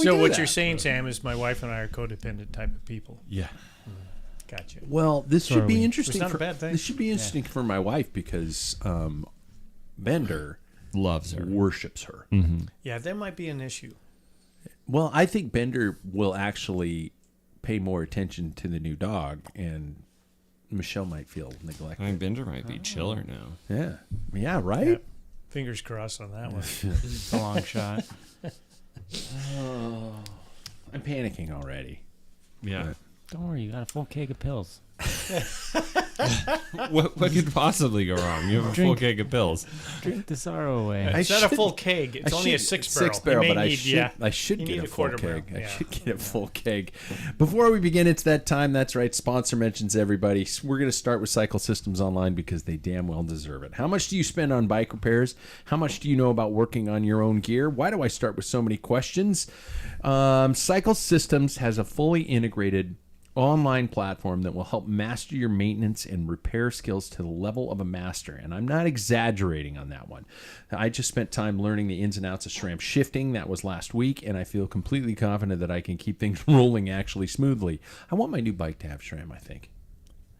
we do So what that? you're saying, Sam, is my wife and I are codependent type of people. Yeah. Gotcha. Well, this should be interesting. It's not a bad thing. This should be interesting for my wife because Bender Loves her. worships her. Yeah, that might be an issue. Well, I think Bender will actually pay more attention to the new dog, and Michelle might feel neglected. I think Bender might be chiller now. Yeah, right? Yeah. Fingers crossed on that one. It's a long shot. I'm panicking already. Yeah. Don't worry, you got a full keg of pills. What could possibly go wrong? You have a full keg of pills. Drink the sorrow away. It's not a full keg. It's only a 6-barrel. 6-barrel, You but may need, I should you get need a full quarter keg. barrel. I Yeah. should get a full keg. Before we begin, it's that time. That's right. Sponsor mentions everybody. We're going to start with Cycle Systems Online because they damn well deserve it. How much do you spend on bike repairs? How much do you know about working on your own gear? Why do I start with so many questions? Cycle Systems has a fully integrated online platform that will help master your maintenance and repair skills to the level of a master. And I'm not exaggerating on that one. I just spent time learning the ins and outs of SRAM shifting. That was last week, and I feel completely confident that I can keep things rolling actually smoothly. I want my new bike to have SRAM, I think.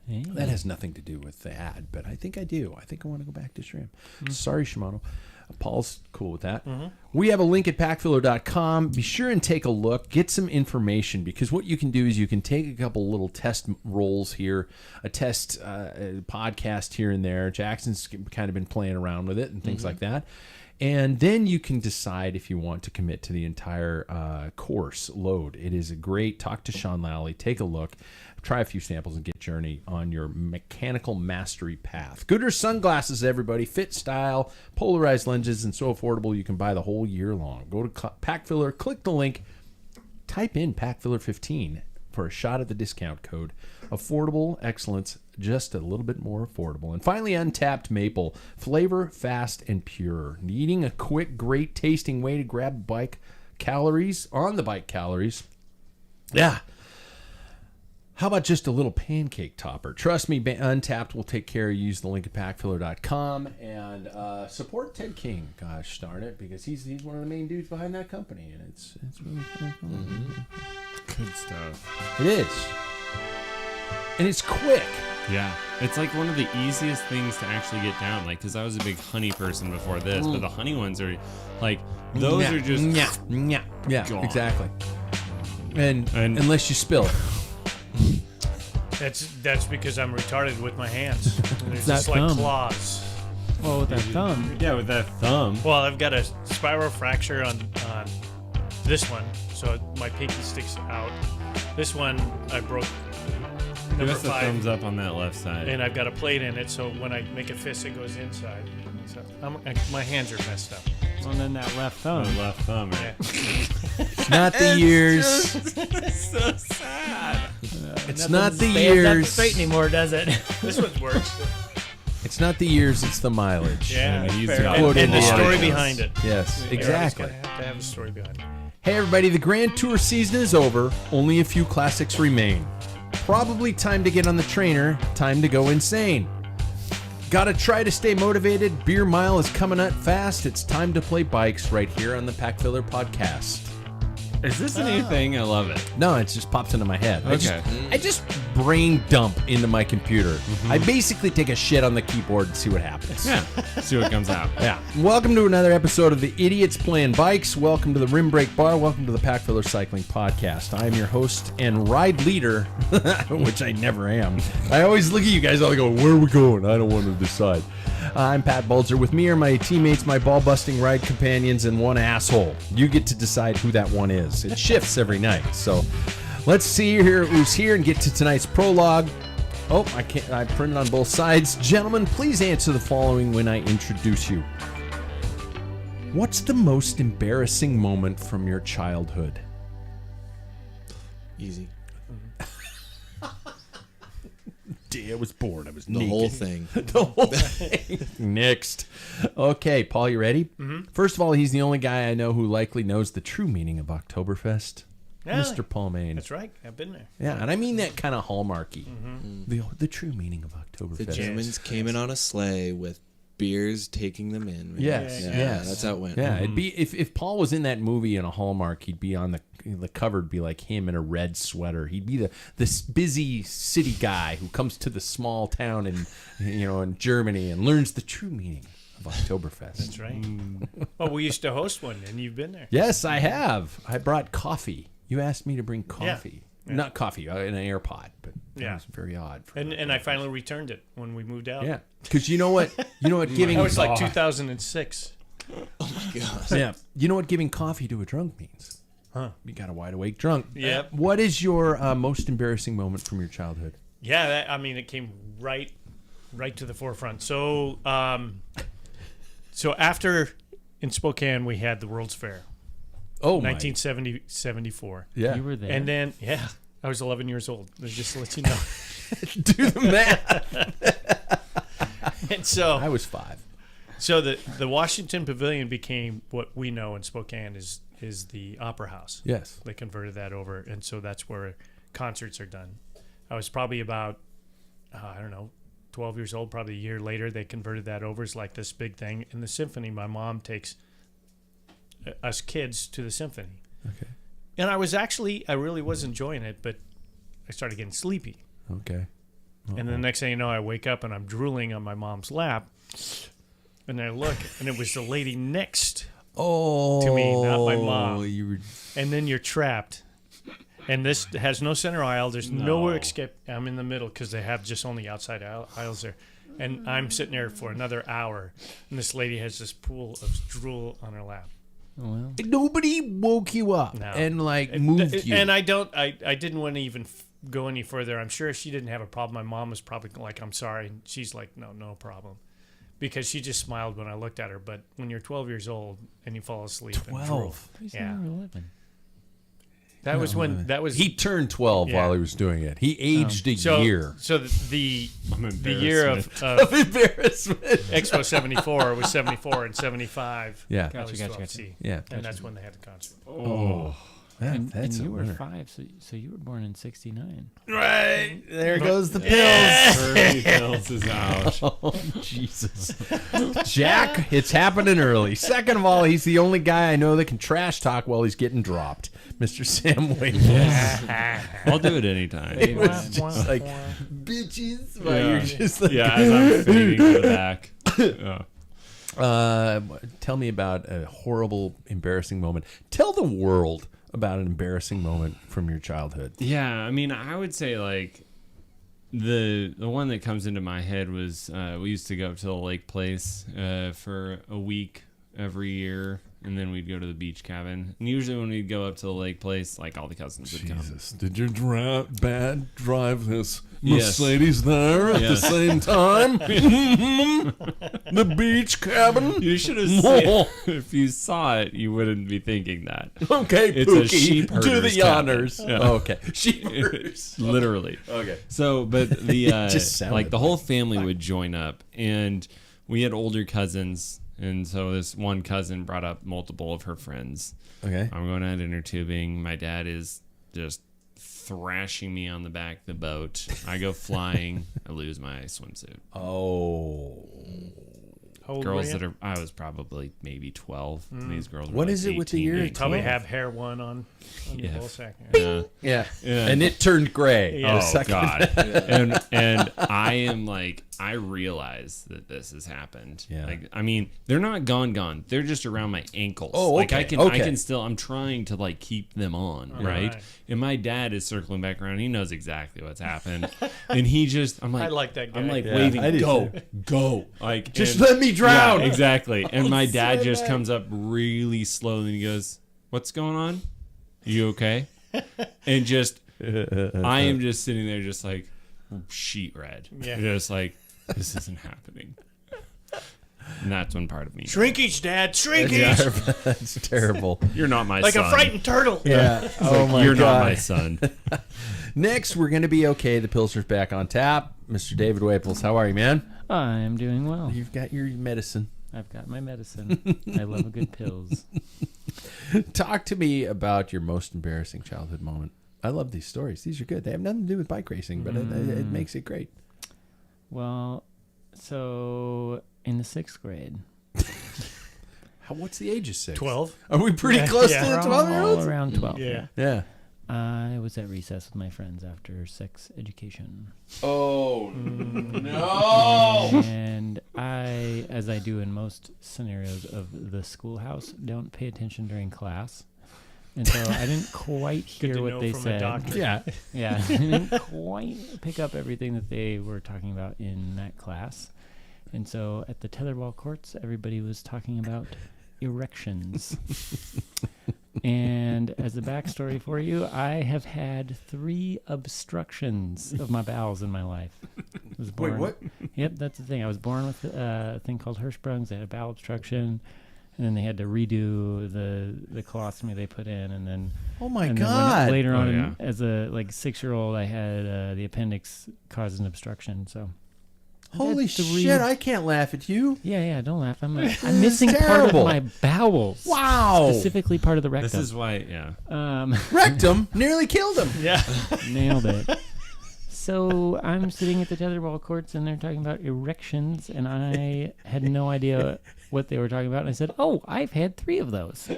Hey. That has nothing to do with the ad, but I think I do. I think I want to go back to SRAM. Sorry, Shimano. Paul's cool with that. We have a link at packfiller.com. Be sure and take a look. Get some information, because what you can do is you can take a couple little test rolls here, a test podcast here and there. Jackson's kind of been playing around with it and things like that. And then you can decide if you want to commit to the entire course load. It is a great, talk to Sean Lally, take a look, try a few samples, and get Journey on your mechanical mastery path. Goodr sunglasses, everybody. Fit, style, polarized lenses, and so affordable you can buy the whole year long. Go to Packfiller, click the link, type in Packfiller15 for a shot at the discount code. Affordable excellence, just a little bit more affordable. And finally, Untapped Maple. Flavor, fast, and pure. Needing a quick, great tasting way to grab bike calories, on the bike calories. Yeah. How about just a little pancake topper? Trust me, Untapped will take care of you. Use the link at packfiller.com and support Ted King. Gosh darn it, because he's one of the main dudes behind that company, and it's really cool. Good stuff. It is, and it's quick. Yeah. It's like one of the easiest things to actually get down. Like, because I was a big honey person before this, but the honey ones are like, those are just... Yeah, gone. exactly. And unless you spill it. That's because I'm retarded with my hands. It's that just like thumb. claws. Well, with that thumb. Yeah, with that thumb. Well, I've got a spiral fracture on this one, so my pinky sticks out. This one I broke Give number us the 5, thumbs up on that left side. and I've got a plate in it, so when I make a fist, it goes inside. So my hands are messed up. Well, and then that left thumb. The left thumb, right? It's not the years. It's so sad. It's not the Not years. straight anymore, does it? This one's worse. It's not the years. It's the mileage. Yeah, And he's fair. got And, quoted and the a lot story of those. behind it. Yes, Everybody's exactly. gonna have to have a story behind it. Hey everybody, the Grand Tour season is over. Only a few classics remain. Probably time to get on the trainer. Time to go insane. Gotta try to stay motivated. Beer Mile is coming up fast. It's time to play bikes right here on the Packfiller Podcast. Is this a new thing? I love it. No, it just pops into my head. Okay. I just brain dump into my computer. I basically take a shit on the keyboard and see what happens. Yeah. See what comes out. Yeah. Welcome to another episode of the Idiots Playing Bikes. Welcome to the Rim Break Bar. Welcome to the Packfiller Cycling Podcast. I am your host and ride leader, which I never am. I always look at you guys all go, where are we going? I don't want to decide. I'm Pat Bulger. With me are my teammates, my ball-busting ride companions, and one asshole. You get to decide who that one is. It shifts every night. So let's see here who's here and get to tonight's prologue. Oh, I printed on both sides. Gentlemen, please answer the following when I introduce you. What's the most embarrassing moment from your childhood? Easy. I was bored. I was The naked. whole thing. The whole thing. Next. Okay, Paul, you ready? First of all, he's the only guy I know who likely knows the true meaning of Oktoberfest. Yeah, Mr. Paul Main. That's right. I've been there. Yeah, and I mean that kind of hallmarky. The true meaning of The Oktoberfest. Germans came in on a sleigh with beers, taking them in. Man. Yes, Yeah, yes. that's how it went. Yeah, it'd be if Paul was in that movie in a Hallmark, he'd be on the cover. Would be like him in a red sweater. He'd be this busy city guy who comes to the small town in Germany and learns the true meaning of Oktoberfest. That's right. Well, we used to host one, and you've been there. Yes, I have. I brought coffee. You asked me to bring coffee. Yeah. Not coffee, in an AirPod, but that Yeah. was very odd. And I finally returned it when we moved out. Yeah, because you know what giving That was like 2006. Oh my god. yeah, you know what giving coffee to a drunk means. Huh. You got a wide awake drunk. Yep. What is your most embarrassing moment from your childhood? Yeah, it came right to the forefront. So, after in Spokane we had the World's Fair, Oh, 1974. Yeah. You were there. And then I was 11 years old. Just to let you know. Do the math. And so I was 5. So the Washington Pavilion became what we know in Spokane is the Opera House. Yes. They converted that over, and so that's where concerts are done. I was probably about 12 years old. Probably a year later, they converted that over. It's like this big thing. In the symphony, my mom takes us kids to the symphony. Okay. And I really was enjoying it, but I started getting sleepy. Okay. And the next thing you know, I wake up and I'm drooling on my mom's lap. And I look, and it was the lady next to me, not my mom. And then you're trapped. And this has no center aisle. There's nowhere escape. I'm in the middle because they have just only outside aisles there. And I'm sitting there for another hour. And this lady has this pool of drool on her lap. Oh, well. Nobody woke you up and moved you. And I didn't want to even go any further. I'm sure if she didn't have a problem, my mom was probably like, I'm sorry. And she's like, no problem. Because she just smiled when I looked at her. But when you're 12 years old and you fall asleep. 12? Yeah. 11. That was when he turned 12 while he was doing it. He aged a year. So the year of embarrassment. Expo 74 was 74 and 75. Yeah. Gotcha. Yeah. And that's when they had the concert. Oh. And That's you a were winner. 5, so you were born in 69. Right. There goes the pills. Early pills is out. Oh, Jesus. Jack, it's happening early. Second of all, he's the only guy I know that can trash talk while he's getting dropped. Mr. Sam Wade. I'll do it anytime. It was just like, bitches. While you're just like, as I'm fading to the back. tell me about a horrible, embarrassing moment. Tell the world about an embarrassing moment from your childhood. Yeah, I mean, I would say like the one that comes into my head was we used to go up to the lake place for a week every year, and then we'd go to the beach cabin. And usually when we'd go up to the lake place, like all the cousins would come. Jesus, did your drive this Yes. Mercedes there at the Yes. same time? The beach cabin? You should have seen if you saw it, you wouldn't be thinking that. Okay, It's a Pookie, sheep do herder's the cabin. honors. Yeah. Okay, sheep herders. Literally. Okay. So, but the just sounded like the like whole family would join up, and we had older cousins, and so this one cousin brought up multiple of her friends. Okay. I'm going out inner tubing. My dad is just thrashing me on the back of the boat. I go flying. I lose my swimsuit. Oh. How old Girls were you? that are, I was probably maybe 12. And these girls were What like is it with the 18, year? You probably 12. have hair one on the Yeah. ball sack. Yeah. Yeah. Yeah. And it turned gray. Yeah. the Oh second- God! And I am like, I realize that this has happened. Yeah. Like, I mean, they're not gone. They're just around my ankles. Oh, Like I okay, can okay. still. I'm trying to like keep them on, right? right. And my dad is circling back around. He knows exactly what's happened, and he just. I'm like, I like that guy. I'm like Yeah, waving, I do go, like Just and- let me drown. Yeah, exactly. And my dad so just bad. comes up really slowly and he goes, "What's going on? You okay?" And just, I am just sitting there, just like sheet red. Yeah. Just like, this isn't happening. And that's when part of me. Shrinkage, Dad. Shrinkage. Yeah, that's terrible. You're not my Like son. a frightened turtle. Yeah. Oh my You're God. not my son. Next, we're going to be okay. The Pilsner's back on tap. Mr. David Waples, how are you, man? I am doing well. You've got your medicine. I've got my medicine. I love a good pills. Talk to me about your most embarrassing childhood moment. I love these stories. These are good. They have nothing to do with bike racing, but it makes it great. Well, So in the 6th grade. What's the age of 6? 12. Are we pretty close to the We're 12-year-olds? all around 12. Yeah. Yeah. I was at recess with my friends after sex education. Oh, no. And I, as I do in most scenarios of the schoolhouse, don't pay attention during class. And so I didn't quite Good hear to what know they from a said. doctor. Yeah. Yeah, I didn't quite pick up everything that they were talking about in that class. And so at the tetherball courts, everybody was talking about erections. And as a backstory for you, I have had 3 obstructions of my bowels in my life. I was born, Wait, what? Yep, that's the thing. I was born with a thing called Hirschsprung's. They had a bowel obstruction, and then they had to redo the colostomy they put in, and then Oh, my and then God. later on, yeah. as a 6-year-old, I had the appendix caused an obstruction. So I've had Holy 3 shit, I can't laugh at you. Yeah, don't laugh. I'm missing part terrible. of my bowels. Wow. Specifically part of the rectum. This is why, yeah. Rectum nearly killed him. Yeah. Nailed it. So I'm sitting at the tetherball courts, and they're talking about erections, and I had no idea what they were talking about. And I said, "Oh, I've had 3 of those."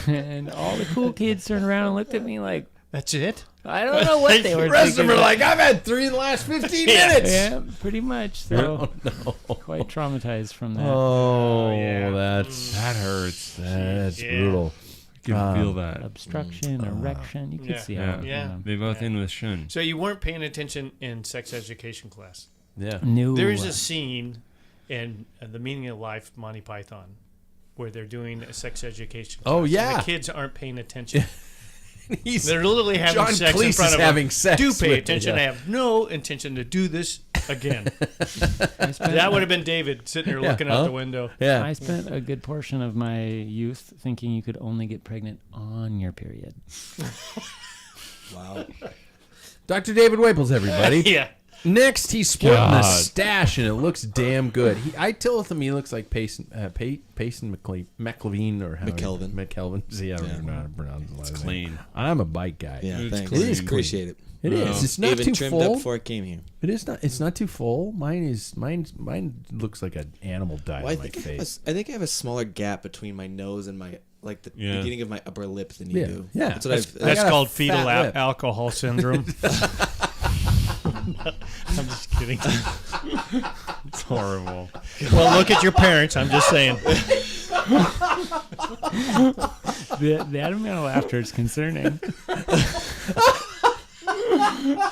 And all the cool kids turned around and looked at me like, That's it? I don't know what they were The rest of thinking. them are like, I've had 3 in the last 15 minutes. Yeah, pretty much. So quite traumatized from that. Oh, yeah. That hurts. That's Yeah. brutal. You can feel that. Obstruction, erection. You could Yeah. see Yeah. how. Yeah. They both end with shun. So you weren't paying attention in sex education class. Yeah. No. There is a scene in The Meaning of Life, Monty Python, where they're doing a sex education class. Oh, and yeah. the kids aren't paying attention. He's They're literally having John sex in Cleese front is of having them. sex Do with pay it, attention. yeah. I have no intention to do this again. I spent, That would have been David sitting there Yeah. looking out the window. Yeah. I spent a good portion of my youth thinking you could only get pregnant on your period. Wow. Dr. David Waples, everybody. Yeah. Next, he's sporting a God. stash, and it looks damn good. I told him he looks like Payson McLevine or how McKelvin. McKelvin. See, I don't know how to pronounce his last name. Clean. I'm a bike guy. Yeah, It's thanks. clean. It is clean. Appreciate it. It is. It's not Even too trimmed up full. before I came here. It is not. It's not too full. Mine looks like an animal died Well, on my face. I think I have a smaller gap between my nose and my the Yeah. beginning of my upper lip than you Yeah. do. Yeah. That's what I've. That's got a called fat fetal lip. alcohol syndrome. I'm just kidding. It's horrible. Well, look at your parents. I'm just saying. That amount of laughter is concerning.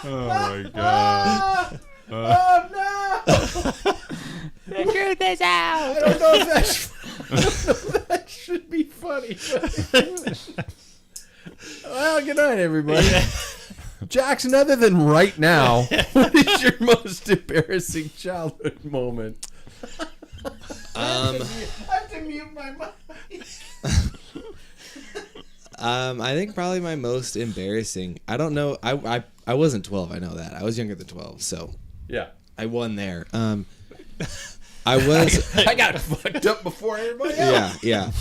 Oh my god. The truth is out. I don't know if that should be funny. Well, good night, everybody. Jackson, other than right now, what is your most embarrassing childhood moment? I have to mute my mic. I think probably my most embarrassing. I don't know. I wasn't 12. I know that. I was younger than 12, so Yeah. I won there. I was. I got fucked up before everybody else. Yeah.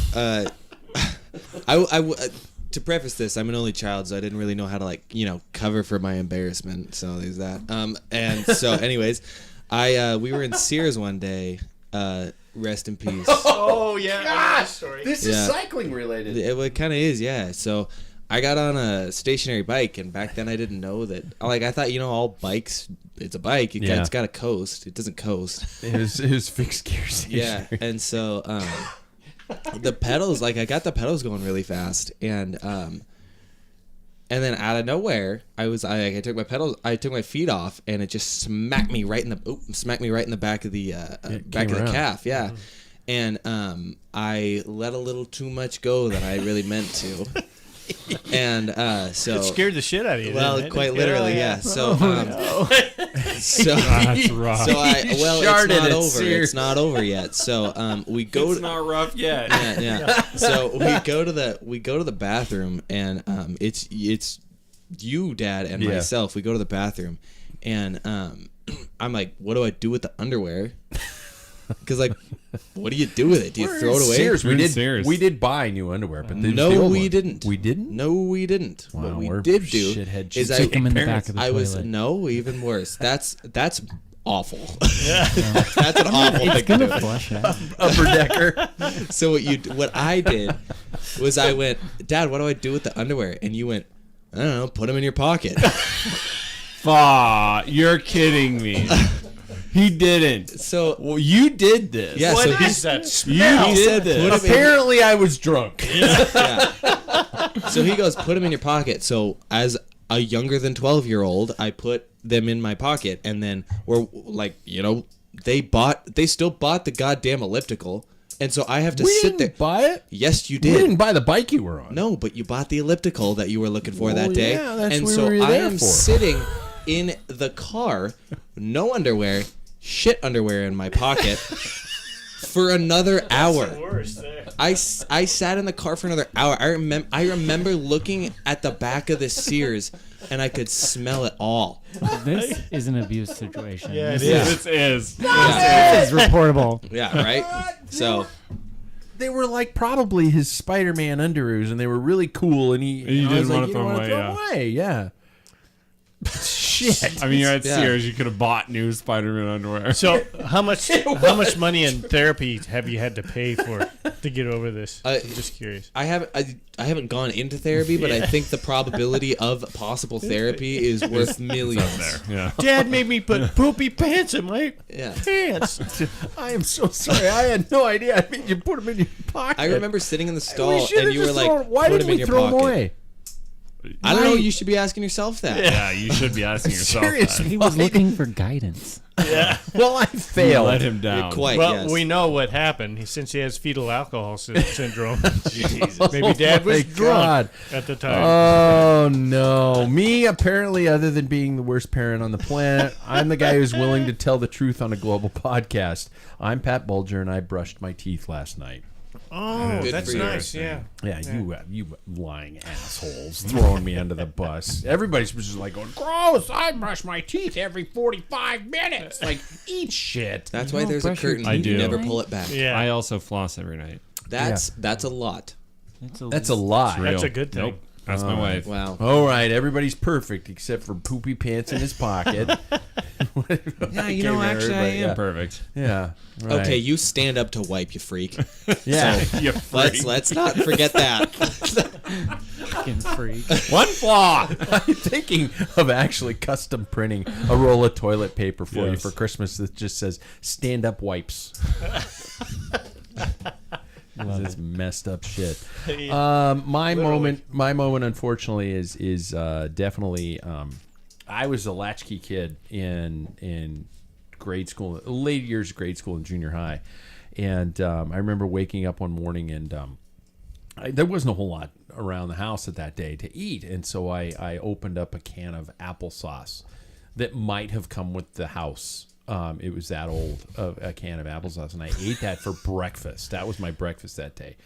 To preface this, I'm an only child, so I didn't really know how to cover for my embarrassment. So there's that. And so, anyways, we were in Sears one day. Rest in peace. Oh yeah, I know God, this story. this is Yeah. cycling related. It kind of is, yeah. So I got on a stationary bike, and back then I didn't know that. I thought, all bikes, it's a bike. It's got to coast. It doesn't coast. It was fixed gear station. Yeah, and so the pedals, I got the pedals going really fast, and then out of nowhere, I took my feet off, and it just smacked me right in the back of the around. calf, yeah. And I let a little too much go than I really meant to, and so It scared the shit out of you. well, didn't it? quite literally, yeah. So so That's rough. so it's Sharded not it, over. Sears. It's not over yet. So we go. It's not rough yet. Yeah. So we go to the bathroom, and it's you, Dad, and Yeah. myself. We go to the bathroom, and I'm like, what do I do with the underwear? Because what do you do with it? Do you throw it away? Sears. We're in We Sears. did buy new underwear, but they No, the old we one. didn't. We didn't. No, we didn't. Wow, What we we're did do shithead is cheap I Stick them in the back parents. of the I toilet. was no even worse. That's awful. That's an awful It's thing to gonna do. flush out. Upper decker. So what I did was I went, Dad, what do I do with the underwear? And you went, I don't know, put them in your pocket. You're kidding me. He didn't. So Well, you did this. yeah, What so is that You smell? he did said, this. put 'em in- Apparently, I was drunk. Yeah. So he goes, put them in your pocket. So as a younger than 12-year-old, I put them in my pocket, and then we're like, they still bought the goddamn elliptical, and so I have to We sit didn't there. buy it. Yes, you We didn't did. buy the bike you were on. No, but you bought the elliptical that you were looking for that day, yeah, that's and what so we were I there am for. sitting in the car, no underwear, shit underwear in my pocket. For another hour. Worse there. I sat in the car for another hour. I remember looking at the back of the Sears, and I could smell it all. This is an abuse situation. Yeah, it this is. This is. is reportable. Yeah, right? So, They were like probably his Spider-Man underoos, and they were really cool. And you I didn't was like, want to you throw don't them wanna away, throw yeah. 'em away. Yeah. Shit. I mean, you're at Yeah. Sears. You could have bought new Spider-Man underwear. So how much money in therapy have you had to pay for to get over this? I'm just curious. I haven't gone into therapy, but I think the probability of possible therapy is worth millions. there. Yeah. Dad made me put poopy pants in my Yeah. pants. I am so sorry. I had no idea. I mean, you put them in your pocket. I remember sitting in the We stall, should've and you were just like, thrown- why put did them we in your throw them pocket. away? I don't know. Why? You should be asking yourself that. Yeah, you should be asking yourself Serious. that. He was looking for guidance. Well, I You failed. let him down. Quite, Well, yes. we know what happened since he has fetal alcohol syndrome. Maybe Dad Oh my was drunk God. at the time. Oh no! Me, apparently, other than being the worst parent on the planet, I'm the guy who's willing to tell the truth on a global podcast. I'm Pat Bulger, and I brushed my teeth last night. Oh, Good that's for you. nice. Yeah. Yeah, you lying assholes, throwing me under the bus. Everybody's just like going, gross. I brush my teeth every 45 minutes. Like, eat shit. That's why don't there's a brush your curtain. I You do. never pull it back. Yeah. I also floss every night. That's a lot. That's a lie. Real. That's a good thing. Nope. That's my wife. Wow. All right, everybody's perfect except for poopy pants in his pocket. Yeah, you know, actually, I am Perfect. Yeah. Right. Okay, you stand up to wipe, you freak. Yeah. You freak. Let's not forget that. fucking freak. One flaw. I'm thinking of actually custom printing a roll of toilet paper for you Yes. for Christmas that just says "stand up wipes." This messed up shit. My moment, unfortunately, is definitely. I was a latchkey kid in grade school, late years of grade school and junior high, and I remember waking up one morning and there wasn't a whole lot around the house at that day to eat, and so I opened up a can of applesauce that might have come with the house. It was that old, a can of applesauce, and I ate that for breakfast. That was my breakfast that day.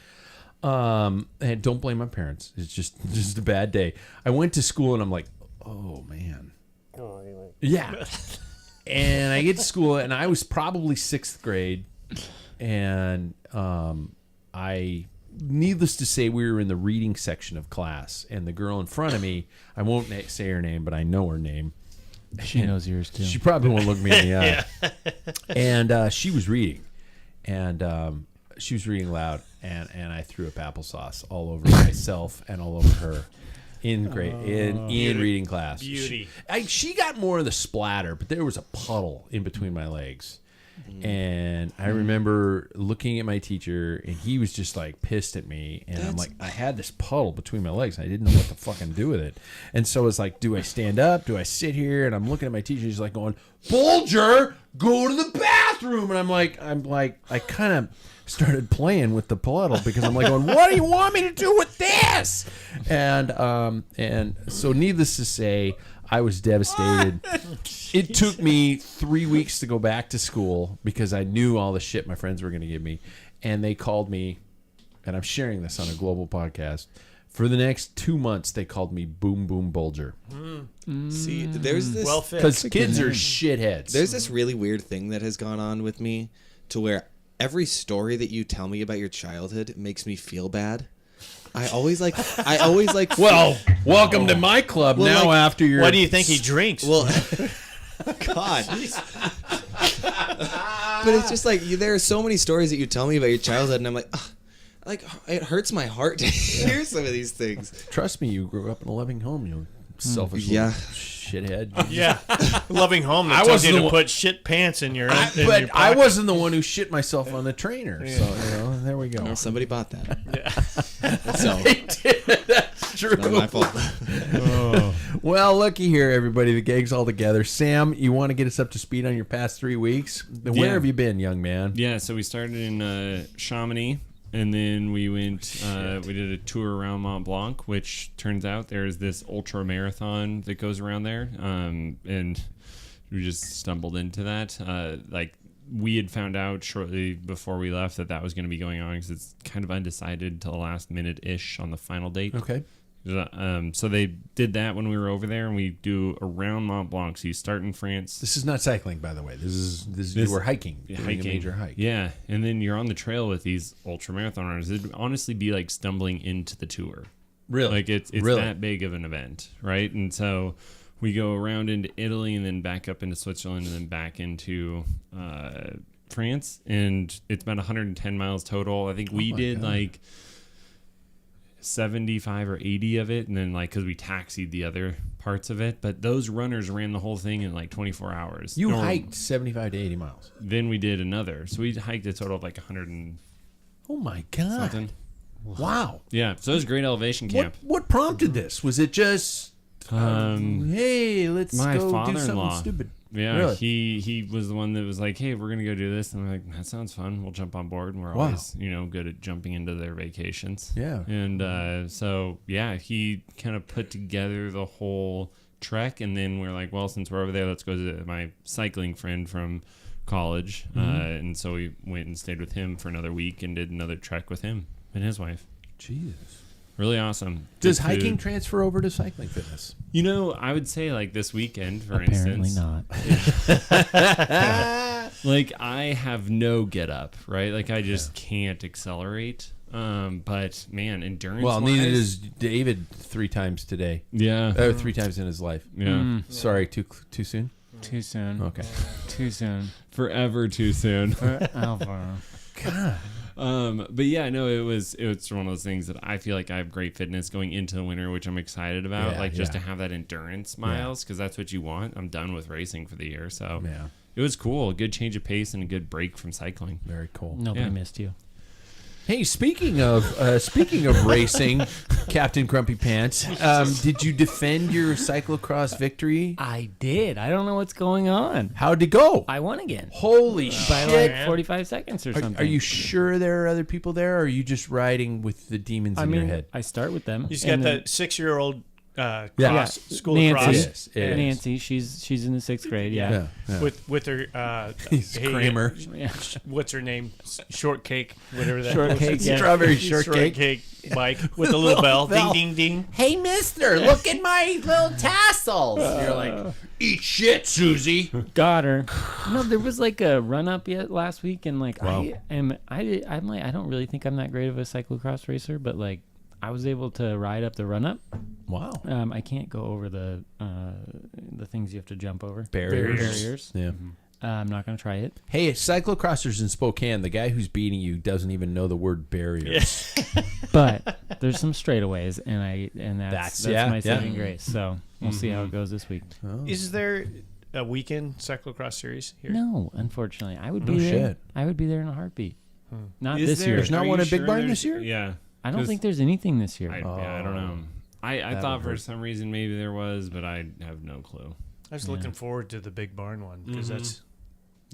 And don't blame my parents. It's just a bad day. I went to school and I'm like, oh man, yeah. And I get to school and I was probably 6th grade, and needless to say, we were in the reading section of class, and the girl in front of me, I won't say her name, but I know her name. She knows yours too. She probably won't look me in the eye. And she was reading, and she was reading loud, and I threw up applesauce all over myself and all over her in reading class. Beauty. She got more of the splatter, but there was a puddle in between my legs. And I remember looking at my teacher, and he was just like pissed at me. And I'm like, I had this puddle between my legs. And I didn't know what to fucking do with it. And so it's like, do I stand up? Do I sit here? And I'm looking at my teacher. He's like going, Bulger, go to the bathroom. And I'm like, I kind of started playing with the puddle because I'm like going, what do you want me to do with this? And so needless to say, I was devastated. It took me 3 weeks to go back to school because I knew all the shit my friends were going to give me. And they called me, and I'm sharing this on a global podcast. For the next 2 months, they called me Boom Boom Bulger. See, there's this Well fit. Because kids are shitheads. there's this really weird thing that has gone on with me to where every story that you tell me about your childhood makes me feel bad. I always like well, welcome to my club Well, now like, after your... What do you think he drinks? well God. But it's just like there are so many stories that you tell me about your childhood, and I'm like, ugh, like it hurts my heart to hear some of these things. Trust me, you grew up in a loving home. You selfish Yeah. little shithead. Yeah, loving home. I That tells wasn't you the to one- put shit pants in your. But I wasn't the one who shit myself on the trainer. So there we go. Well, somebody bought that. Yeah. So That's true. not my fault. Well, looky here, everybody. The gang's all together. Sam, you want to get us up to speed on your past 3 weeks? Where Yeah. have you been, young man? Yeah, so we started in Chamonix, and then we went. We did a tour around Mont Blanc, which turns out there's this ultra marathon that goes around there, and we just stumbled into that. Like we had found out shortly before we left that was going to be going on because it's kind of undecided till the last minute ish on the final date. Okay. So they did that when we were over there, and we do around Mont Blanc. So you start in France. This is not cycling, by the way. This is you were hiking. Doing a major hike. Yeah, and then you're on the trail with these ultra marathon runners. It'd honestly be like stumbling into the tour. Really? Like it's Really? that big of an event, right? And so we go around into Italy and then back up into Switzerland and then back into France, and it's about 110 miles total. I think we did like 75 or 80 of it, and then like because we taxied the other parts of it, but those runners ran the whole thing in like 24 hours. You hiked 75 to 80 miles. Then we did another, so we hiked a total of like 100 and Oh my God. something. Wow. Yeah, so it was a great elevation camp. What prompted this? Was it just hey, let's my go do father-in-law. something stupid? Yeah, Really? he was the one that was like, "Hey, we're gonna go do this," and we're like, "That sounds fun. We'll jump on board." And we're Wow. always, good at jumping into their vacations. Yeah. And so he kind of put together the whole trek, and then we're like, "Well, since we're over there, let's go to my cycling friend from college." And so we went and stayed with him for another week and did another trek with him and his wife. Jesus. Really awesome. Does Good hiking food. transfer over to cycling fitness? I would say like this weekend, for Apparently instance. not. Like I have no get up, right? Like I just can't accelerate. But man, endurance. Well, neither does David 3 times today. Yeah. 3 times in his life. Yeah. Sorry, too soon? Too soon. Okay. Too soon. Forever too soon. Alvaro. God. But yeah, no, it was one of those things that I feel like I have great fitness going into the winter, which I'm excited about. Yeah, like just yeah. to have that endurance miles, because that's what you want. I'm done with racing for the year, so Yeah. it was cool. A good change of pace and a good break from cycling. Very cool. Nobody Yeah. missed you. Hey, speaking of racing, Captain Grumpy Pants, did you defend your cyclocross victory? I did. I don't know what's going on. How'd it go? I won again Holy by shit! like 45 seconds or something. Are you sure there are other people there, or are you just riding with the demons I in mean, your head? I start with them. You just got and then- that 6-year-old Yeah. cross school Nancy. cross Yes, it is. Nancy, she's in the 6th grade. Yeah. Yeah. with her He's Kramer. Yeah. what's her name? Shortcake, whatever that Shortcake, yeah. Strawberry shortcake. bike with a little bell. bell. Ding ding ding. Hey, mister, look at my little tassels. You're like, eat shit, Susie. Got her. No, there was like a run up yet last week, and like Wow. I'm like I don't really think I'm that great of a cyclocross racer, but like I was able to ride up the run up. Wow. I can't go over the things you have to jump over. Barriers. Yeah. I'm not gonna try it. Hey, cyclocrossers in Spokane, the guy who's beating you doesn't even know the word barriers. But there's some straightaways, and that's yeah, my yeah. saving grace. So we'll see how it goes this week. Is there a weekend cyclocross series here? No, unfortunately, I would No be there. shit. I would be there in a heartbeat. Not Is this there- year. There's not are one you at Big sure Barn there's- this year? Yeah. I don't 'Cause think there's anything this year. I don't know. I That thought would for hurt. some reason maybe there was, but I have no clue. I was looking forward to the Big Barn one because that's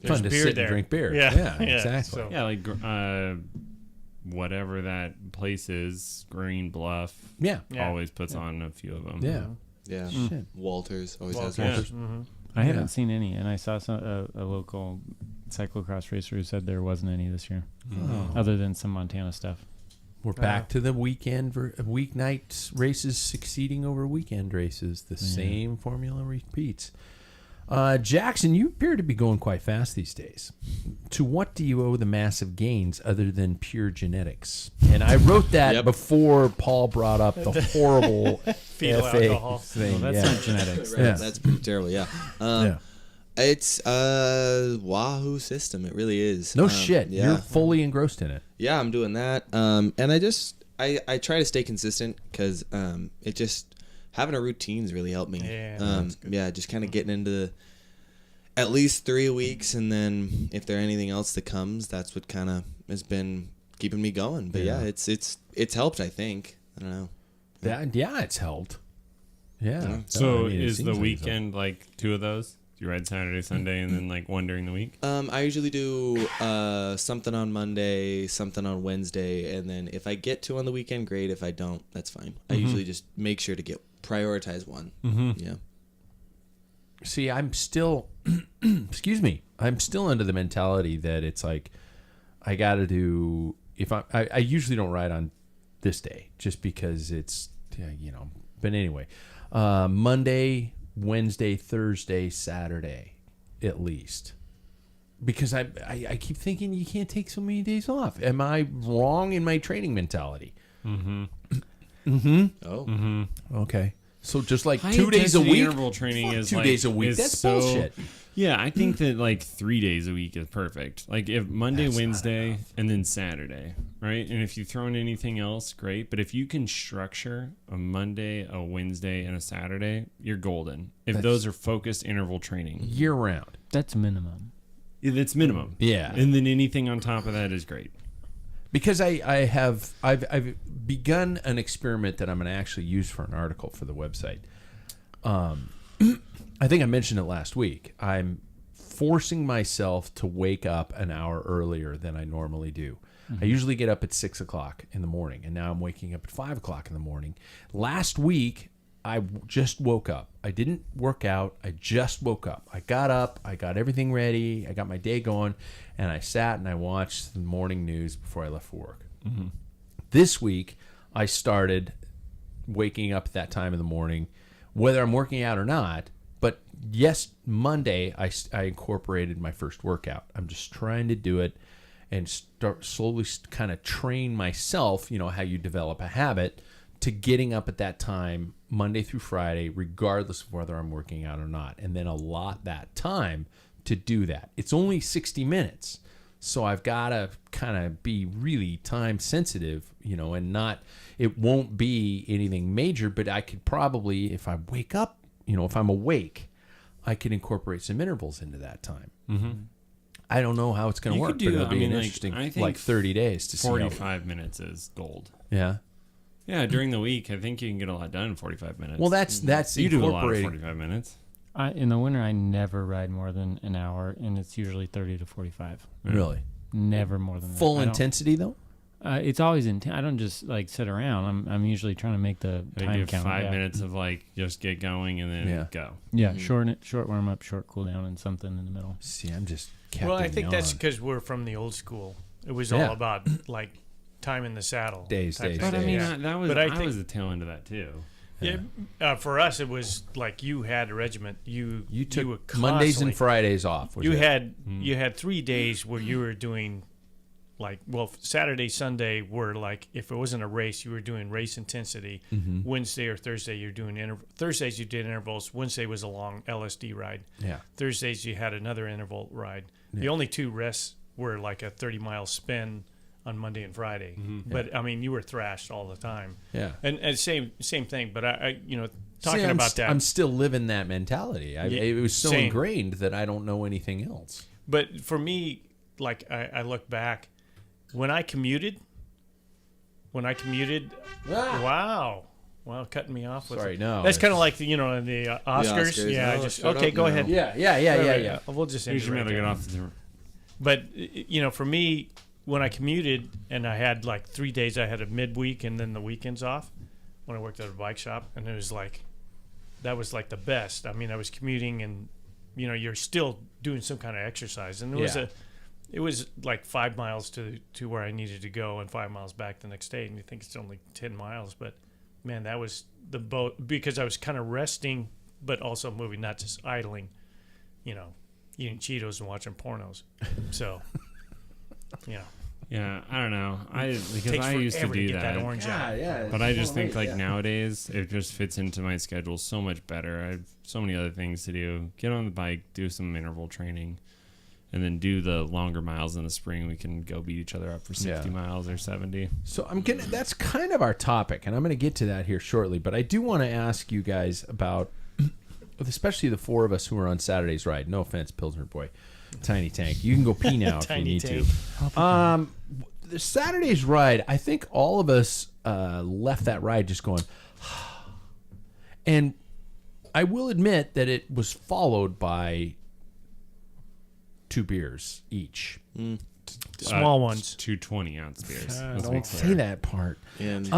Fun to beer sit there. and drink beer. Yeah, exactly. so- Yeah, like whatever that place is, Green Bluff, Yeah. Yeah. always puts on a few of them. Yeah. Yeah. Shit. Walters always has Yeah. one. I Yeah. haven't seen any, and I saw a local cyclocross racer who said there wasn't any this year, other than some Montana stuff. We're back to the weeknight races succeeding over weekend races. The same formula repeats. Jackson, you appear to be going quite fast these days. To what do you owe the massive gains other than pure genetics? And I wrote that Yep. before Paul brought up the horrible Fetal FA alcohol. thing. Well, that's yeah. not genetics. Right, Yeah. That's pretty terrible. Yeah. Yeah. It's a Wahoo system. It really is. No shit. Yeah. You're fully engrossed in it. Yeah, I'm doing that. And I try to stay consistent because it just having a routine's really helped me. Yeah. Just kind of getting into at least 3 weeks, and then if there's anything else that comes, that's what kind of has been keeping me going. But yeah, it's helped. I think. I don't know. It's helped. Yeah. So I mean, is the seems weekend like 2 of those? Do you ride Saturday, Sunday, and then like one during the week? I usually do something on Monday, something on Wednesday, and then if I get to on the weekend, great. If I don't, that's fine. I usually just make sure to prioritize one. Yeah. See, I'm still, excuse me, I'm still under the mentality that it's like, I got to do, I usually don't ride on this day just because it's, but anyway, Monday, Wednesday, Thursday, Saturday, at least. Because I keep thinking you can't take so many days off. Am I wrong in my training mentality? Oh. Okay. So just like High 2 days a intensity week. interval training is 2 like, days a week. is That's so, bullshit. Yeah, I think that like 3 days a week is perfect. Like if Monday, That's not Wednesday, enough. and then Saturday, right? And if you throw in anything else, great. But if you can structure a Monday, a Wednesday, and a Saturday, you're golden. If those are focused interval training, Year round. That's minimum. that's minimum. Yeah. And then anything on top of that is great. Because I've begun an experiment that I'm going to actually use for an article for the website. I think I mentioned it last week. I'm forcing myself to wake up an hour earlier than I normally do. I usually get up at 6 o'clock in the morning, and now I'm waking up at 5 o'clock in the morning. Last week, I just woke up. I didn't work out. I just woke up. I got up. I got everything ready. I got my day going, and I sat and I watched the morning news before I left for work. This week, I started waking up at that time in the morning, whether I'm working out or not. But yes, Monday, I incorporated my first workout. I'm just trying to do it and start slowly kind of train myself, how you develop a habit, to getting up at that time Monday through Friday, regardless of whether I'm working out or not, and then allot that time to do that. It's only 60 minutes, so I've got to kind of be really time sensitive, and not, it won't be anything major, but I could probably, if I wake up, if I'm awake, I could incorporate some intervals into that time. I don't know how it's going to work, but it'll be an interesting, I think 30 days to see. 45 minutes is gold. Yeah. Yeah, during the week, I think you can get a lot done in 45 minutes. Well, that's you do a lot of incorporating. 45 minutes. In the winter, I never ride more than an hour, and it's usually 30 to 45. Really? Never more than that. Full I don't- intensity, though? It's always intense. I don't just like sit around. I'm usually trying to make the They time give count. 5 minutes of like just get going and then go. Yeah, short warm up, short cool down, and something in the middle. See, I'm just Well, I think that's on. because we're from the old school. It was Yeah. all about like time in the saddle. Days. type But thing. I mean, Yeah. that was But I, I think- was the tail end of that too. Yeah, for us, it was like you had a regiment. You took were Mondays constantly- and Fridays off. was You it? had 3 days where you were doing Saturday, Sunday were like, if it wasn't a race, you were doing race intensity. Wednesday or Thursday, you're doing Thursdays you did intervals. Wednesday was a long LSD ride. Yeah. Thursdays you had another interval ride. The only 2 rests were like a 30-mile spin on Monday and Friday. But I mean, you were thrashed all the time. Yeah. And same thing. But I talking See, about that. I'm still living that mentality. It was so same. ingrained that I don't know anything else. But for me, like I look back, when I commuted, wow, cutting me off with Sorry, it. no. That's kind of like the Oscars. Oscars. Yeah, I No, just shut okay. up Go now. ahead. Yeah. We'll just You end should it right rather there. get off the. But for me, when I commuted and I had like 3 days, I had a midweek and then the weekends off. When I worked at a bike shop, and it was like that was like the best. I mean, I was commuting, and you're still doing some kind of exercise, and it was like 5 miles to where I needed to go and 5 miles back the next day. And you think it's only 10 miles, but man, that was the boat, because I was kind of resting, but also moving, not just idling, eating Cheetos and watching pornos. So, Yeah, I don't know. Because Takes I used to forever do get that that. orange out. yeah. But I just think nowadays it just fits into my schedule so much better. I have so many other things to do. Get on the bike, do some interval training, and then do the longer miles in the spring. We can go beat each other up for 60 miles or 70. So that's kind of our topic, and I'm gonna get to that here shortly. But I do want to ask you guys about, especially the four of us who are on Saturday's ride. No offense, Pilsner boy, Tiny Tank. You can go pee now if you Tiny need Tank. to. The Saturday's ride, I think all of us left that ride just going, and I will admit that it was followed by 2 beers each. Small ones. 2 20-ounce beers. Let's be Don't clear. say that part. And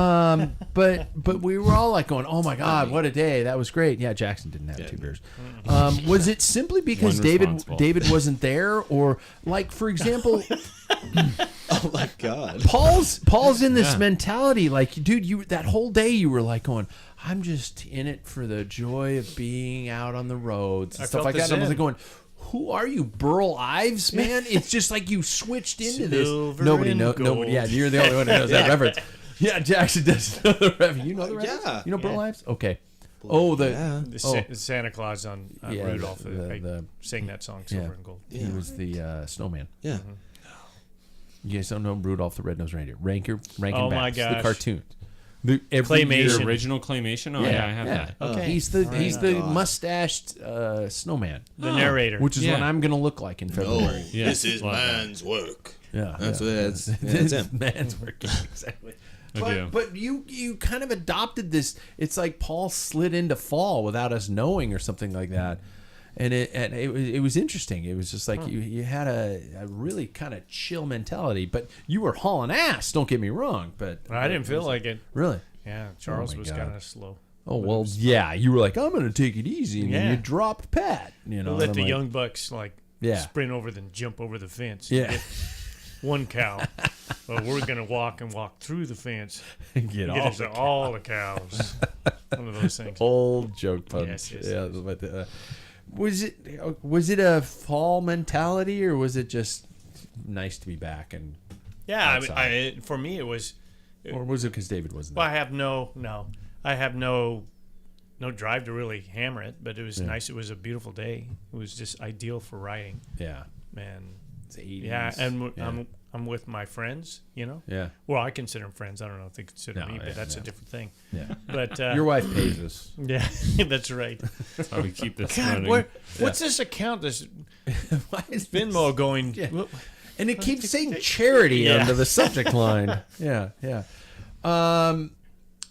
But we were all like going, oh my God, what a day. That was great. Yeah, Jackson didn't have 2 beers. Was it simply because One David responsible. wasn't there? Or like, for example, oh my God. Paul's in this mentality, like, dude, that whole day you were like going, I'm just in it for the joy of being out on the roads and I stuff felt like the that. And I was zen. like going, who are you, Burl Ives, man? It's just like you switched into this. Silver Nobody and knows. gold. Yeah, you're the only one who knows that reference. Yeah, Jackson does know the reference. You know the reference? Yeah. You know Burl Ives? Okay. Oh, Yeah. The Santa Claus on Yeah, Rudolph. I the sang that song, Silver and Gold. he was the snowman. Yeah. You guys don't know Rudolph the Red-Nosed Reindeer. Rankin Oh my Bass, the gosh. cartoon. Every Claymation. The original claymation? Oh, yeah, I have that. Okay. He's the God. mustached snowman, The narrator. which is Yeah. what I'm going to look like in February. Yeah, this is love that. man's work. Yeah, That's what it is. Yeah, This that's is him. man's working exactly. I do. But you kind of adopted this. It's like Paul slid into fall without us knowing or something like that, and it was interesting. It was just like you had a really kind of chill mentality, but you were hauling ass. Don't get me wrong, but I didn't feel like it. really. Yeah, Charles my was God. kind of slow. Oh well, yeah. You were like, I'm going to take it easy, and then Yeah. you dropped Pat. You know, We'll let and the I'm like, young bucks sprint over then jump over the fence. Yeah. Get one cow. Well, we're gonna walk through the fence. get Get off us all the cows. One of those things. old joke punch. Yes, Yeah, but was it a fall mentality or was it just nice to be back and Yeah, outside? for me it was. or was it because David wasn't Well, there? I have no drive to really hammer it, but it was nice. It was a beautiful day. It was just ideal for riding, Yeah, and it's the 80s. yeah, and yeah. I'm with my friends. Yeah, Well, I consider them friends. I don't know if they consider No, me, but yeah, that's yeah. a different thing. yeah. But Your wife pays us. yeah, that's right. That's how we keep this God, running. what's this account? This Why is Venmo going? Yeah. And it keeps saying charity Yeah. under the subject line. Yeah, yeah.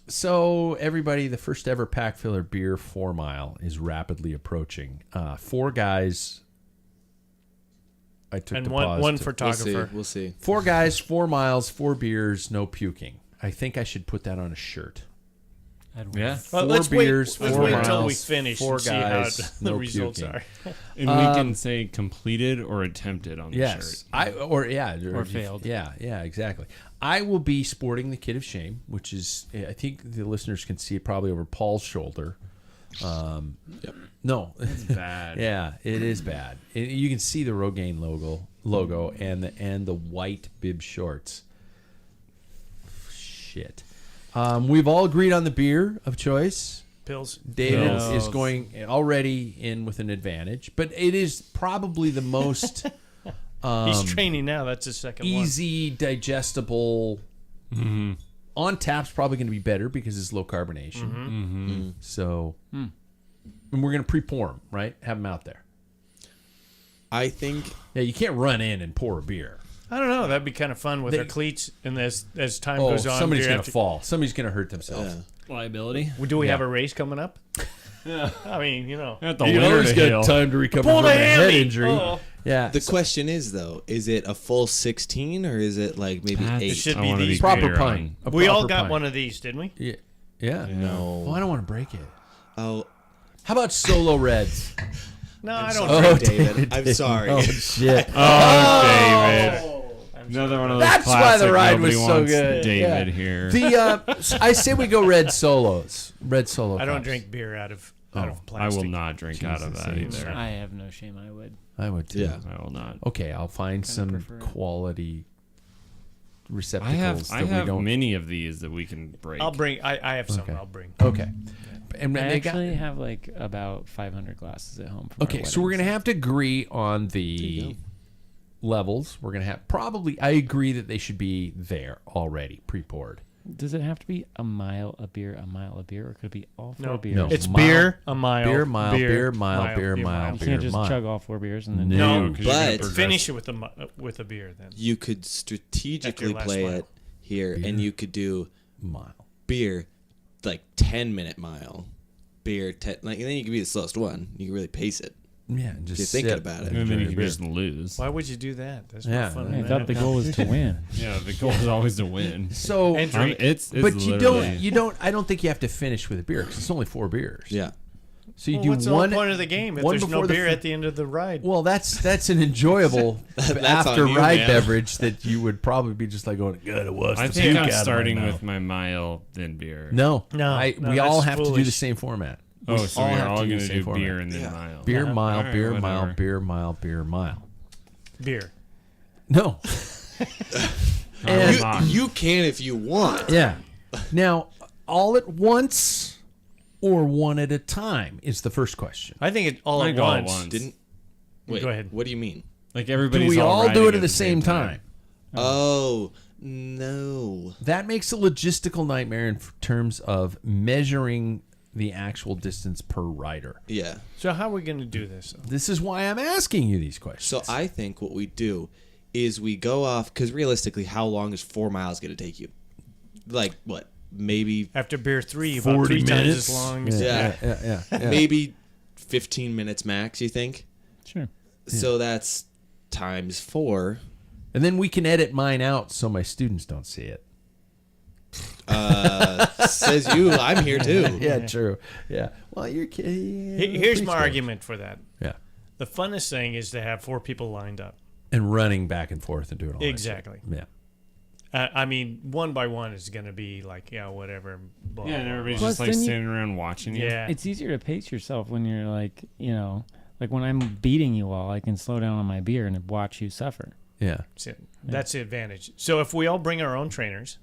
So everybody, the first ever Packfiller Beer 4 Mile is rapidly approaching. 4 guys. I took And the one pause. one to- photographer. We'll see. 4 guys, 4 miles, 4 beers, no puking. I think I should put that on a shirt. Yeah. Well, 4 let's beers, wait, 4 let's wait miles, until we finish 4 and see guys, how the no results puking. are. And we can say completed or attempted on the Yes, shirt. Or failed. Yeah, exactly. I will be sporting the Kid of Shame, which is I think the listeners can see it probably over Paul's shoulder. No, Bad. yeah, it is bad. You can see the Rogaine logo and the white bib shorts. Shit. We've all agreed on the beer of choice. Pills. David Pills. is going already in with an advantage, but it is probably the most He's training now. That's his second easy, digestible. On tap's probably going to be better because it's low carbonation. So, and we're going to pre-pour them, right? Have them out there. I think Yeah, you can't run in and pour a beer. one. I don't know. That'd be kind of fun with They- our cleats, and as time Oh, goes on, somebody's you're going have to fall. Somebody's going to hurt themselves. Liability. Do we have Yeah. a race coming up? Yeah. I mean, you know. At the You winner always to got hail. time to recover Pulled from a a head hammy. injury. Oh. Yeah, the question is though, is it a full 16 or is it like maybe That's- 8? It should I be wanna these. proper clear pint. on- A We all proper got pint. one of these, didn't we? Yeah. Yeah. No. Oh, I don't want to break it. Oh, How about Solo Reds? No, I I'm don't. sorry, Oh, David. I'm sorry. Oh shit! Oh, David. I'm Another sorry. one of those That's why the classic ride nobody was so wants good. David Yeah. here. The I say we go red solos. Red solo. I don't cups. drink beer out of I plastic. will not drink out of that Jesus. either. I have no shame. I would. I would too. Yeah. I will not. Okay, I'll find some prefer it. quality receptacles. I have many of these that we can break. I'll bring. I have some. Okay. I'll bring. Okay. And I they actually have like about 500 glasses at home. From okay, so we're gonna have to agree on the levels. We're gonna have probably. I agree that they should be there already, pre-poured. Does it have to be a mile a beer, or could it be all four beers? No. It's Mile- beer, a mile, beer, mile, beer, mile, beer, mile, You beer, can't just mile. chug all 4 beers and then No. because you're gonna but- progress. Finish it with a beer then. You could strategically last play mile. it here, and you could do Mile. beer, like 10-minute mile, beer 10. Like, and then you can be the slowest one. You can really pace it. Yeah, and just You're thinking sip about it. And then you enjoy can beer. just lose. Why would you do that? That's Yeah, not fun. I than thought the that. goal was to win. Yeah, the goal is always to win. So, And drink. It's but literally- you don't. I don't think you have to finish with a beer because it's only 4 beers. Yeah. So you Well, do what's one. the whole point of the game if one there's no before the beer f- at the end of the ride? Well, that's an enjoyable That's after on you, ride man. beverage that you would probably be just like going, "Good, it was." I the think puke I'm out of my starting mouth." with my mile, then beer. No, No, we all that's have to do the foolish. same format. Oh, so all we're have all to do going the to same do format. beer and then Yeah. mile. Beer, Uh-huh. mile, All right, beer, mile, whatever. beer, mile, beer, mile. Beer. No. And- You can if you want. Yeah. Now, all at once or one at a time is the first question. I think it all I at think all at once. once. Didn't. Wait, Go ahead. What do you mean? Like Do everybody's we all do riding it at the same time? Oh, no. That makes a logistical nightmare in terms of measuring the actual distance per rider. Yeah. So how are we going to do this? This is why I'm asking you these questions. So I think what we do is we go off, because realistically, how long is 4 miles going to take you? Like, what? Maybe After beer 3, about 40 3 times minutes? as long as Yeah. yeah. maybe 15 minutes max, you think? Sure. So that's times 4. And then we can edit mine out so my students don't see it. Says you, I'm here too. Yeah, true. Yeah. Well, you're kidding. Here's my argument for that. Yeah. The funnest thing is to have 4 people lined up. And running back and forth and doing all that Exactly. shit. Yeah. I mean, one by one is going to be like, yeah, whatever. Blah, Yeah, and blah, everybody's blah. just like then you- standing around watching you. Yeah. It's easier to pace yourself when you're like, like when I'm beating you all, I can slow down on my beer and watch you suffer. Yeah. That's the advantage. So if we all bring our own trainers,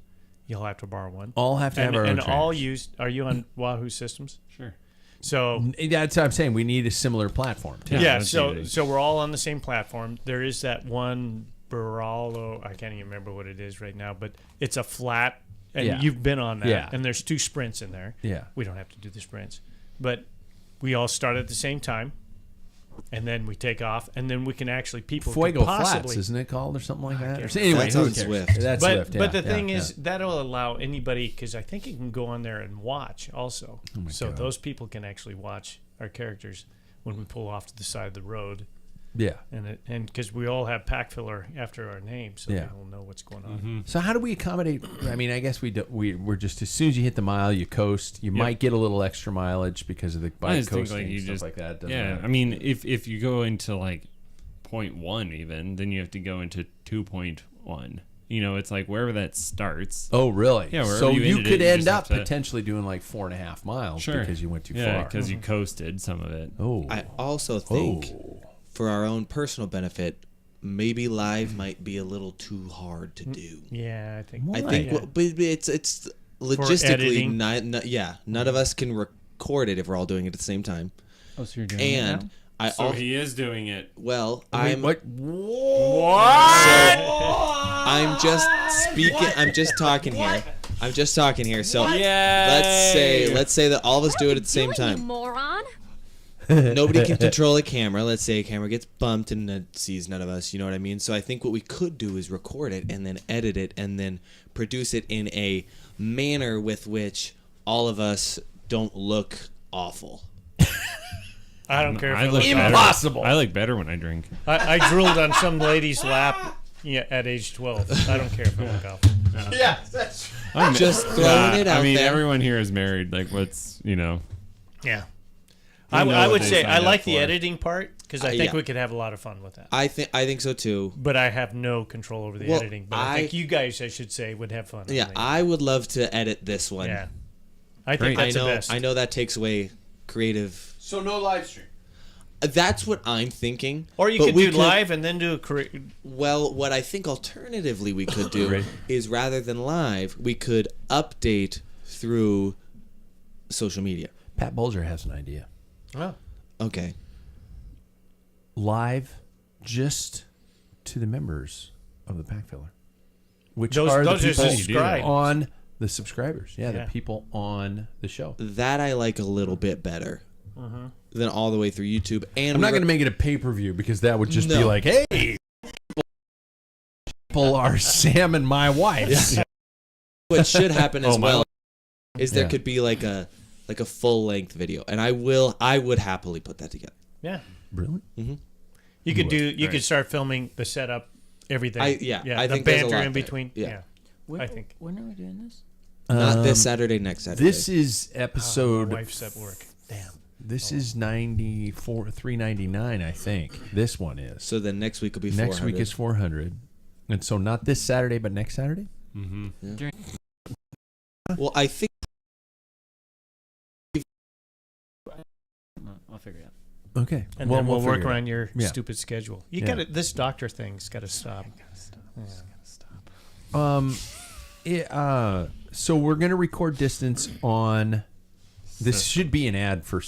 you'll have to borrow one. All have to have our own and all trainers. use. Are you on Wahoo systems? Sure. So That's what I'm saying. We need a similar platform. Too. yeah, that's so easy. so we're all on the same platform. There is that one Baralo, I can't even remember what it is right now, but it's a flat, and Yeah. you've been on that. Yeah. And there's 2 sprints in there. Yeah. We don't have to do the sprints, but we all start at the same time, and then we take off, and then we can actually people Fuego could possibly. Flats, isn't it called or something like that? can't So anyway, That's who on cares? Swift. That's But Swift. but the yeah, thing yeah, is that'll allow anybody, because I think you can go on there and watch also. So God. those people can actually watch our characters when we pull off to the side of the road. yeah. And because we all have Packfiller after our name, so Yeah. they will know what's going on. So how do we accommodate? I mean, I guess we're just as soon as you hit the mile, you coast. You might get a little extra mileage because of the I bike just think coasting like you and stuff just like that. Doesn't yeah. matter. I mean, if you go into like 0.1 even, then you have to go into 2.1. It's like wherever that starts. Oh, really? Yeah, wherever so you you ended could it, you end just up have to- potentially doing like 4.5 miles Sure. because you went too Yeah, far. because you coasted some of it. Oh, I also think, for our own personal benefit, maybe live might be a little too hard to do. Yeah, I think. I think, Yeah. but it's logistically editing. none of us can record it if we're all doing it at the same time. Oh, so you're doing it And now? I So also, he is doing it. well, Wait, I'm what? I'm just speaking. I'm just talking here. I'm just talking here. So Yeah. let's say that all of us do it at the same You time. moron. Nobody can control a camera. Let's say a camera gets bumped and it sees none of us. You know what I mean? So I think what we could do is record it and then edit it and then produce it in a manner with which all of us don't look awful. I don't care if I I look look Impossible. Better. I look better when I drink. I drooled on some lady's lap at age 12. I don't care if I look awful. Yeah, that's I'm Just throwing it out I mean, there. everyone here is married. Like, what's Yeah. They know I what would they say I signed like up the for. editing part because I think yeah. we could have a lot of fun with that. I think so too. But I have no control over the Well, editing. But I think you guys, I should say, would have fun. Yeah, on it. I would love to edit this one. Yeah. I think Great. that's I know. the best. I know that takes away creative. so no live stream. That's what I'm thinking. Or you But could we do live and then do a Well, what I think alternatively we could do is rather than live, we could update through social media. Pat Bulger has an idea. Oh. Okay. Live just to the members of the Packfiller, which Those are the are people subscribed. on the subscribers. Yeah, Yeah. the people on the show. That I like a little bit better than all the way through YouTube. And I'm not going to make it a pay-per-view because that would just be No. like, hey, people are Sam and my wife. What should happen as my well is there Yeah. could be like a full-length video, and I would happily put that together. Yeah. Really? You could You could start filming the setup, everything. I the think there's a banter lot in there. between. Yeah. I think. When are we doing this? Not this Saturday, next Saturday. This is episode. My wife's at work. Damn. This is 94, 399, I think. This one is. So then next week will be 400. Next week is 400. And so not this Saturday, but next Saturday? Mm-hmm. Well, I think I'll figure it out. Okay. And then we'll work figure it around your Yeah. stupid schedule. You Yeah. got to This doctor thing's got to stop. So we're going to record distance on. This should be an ad for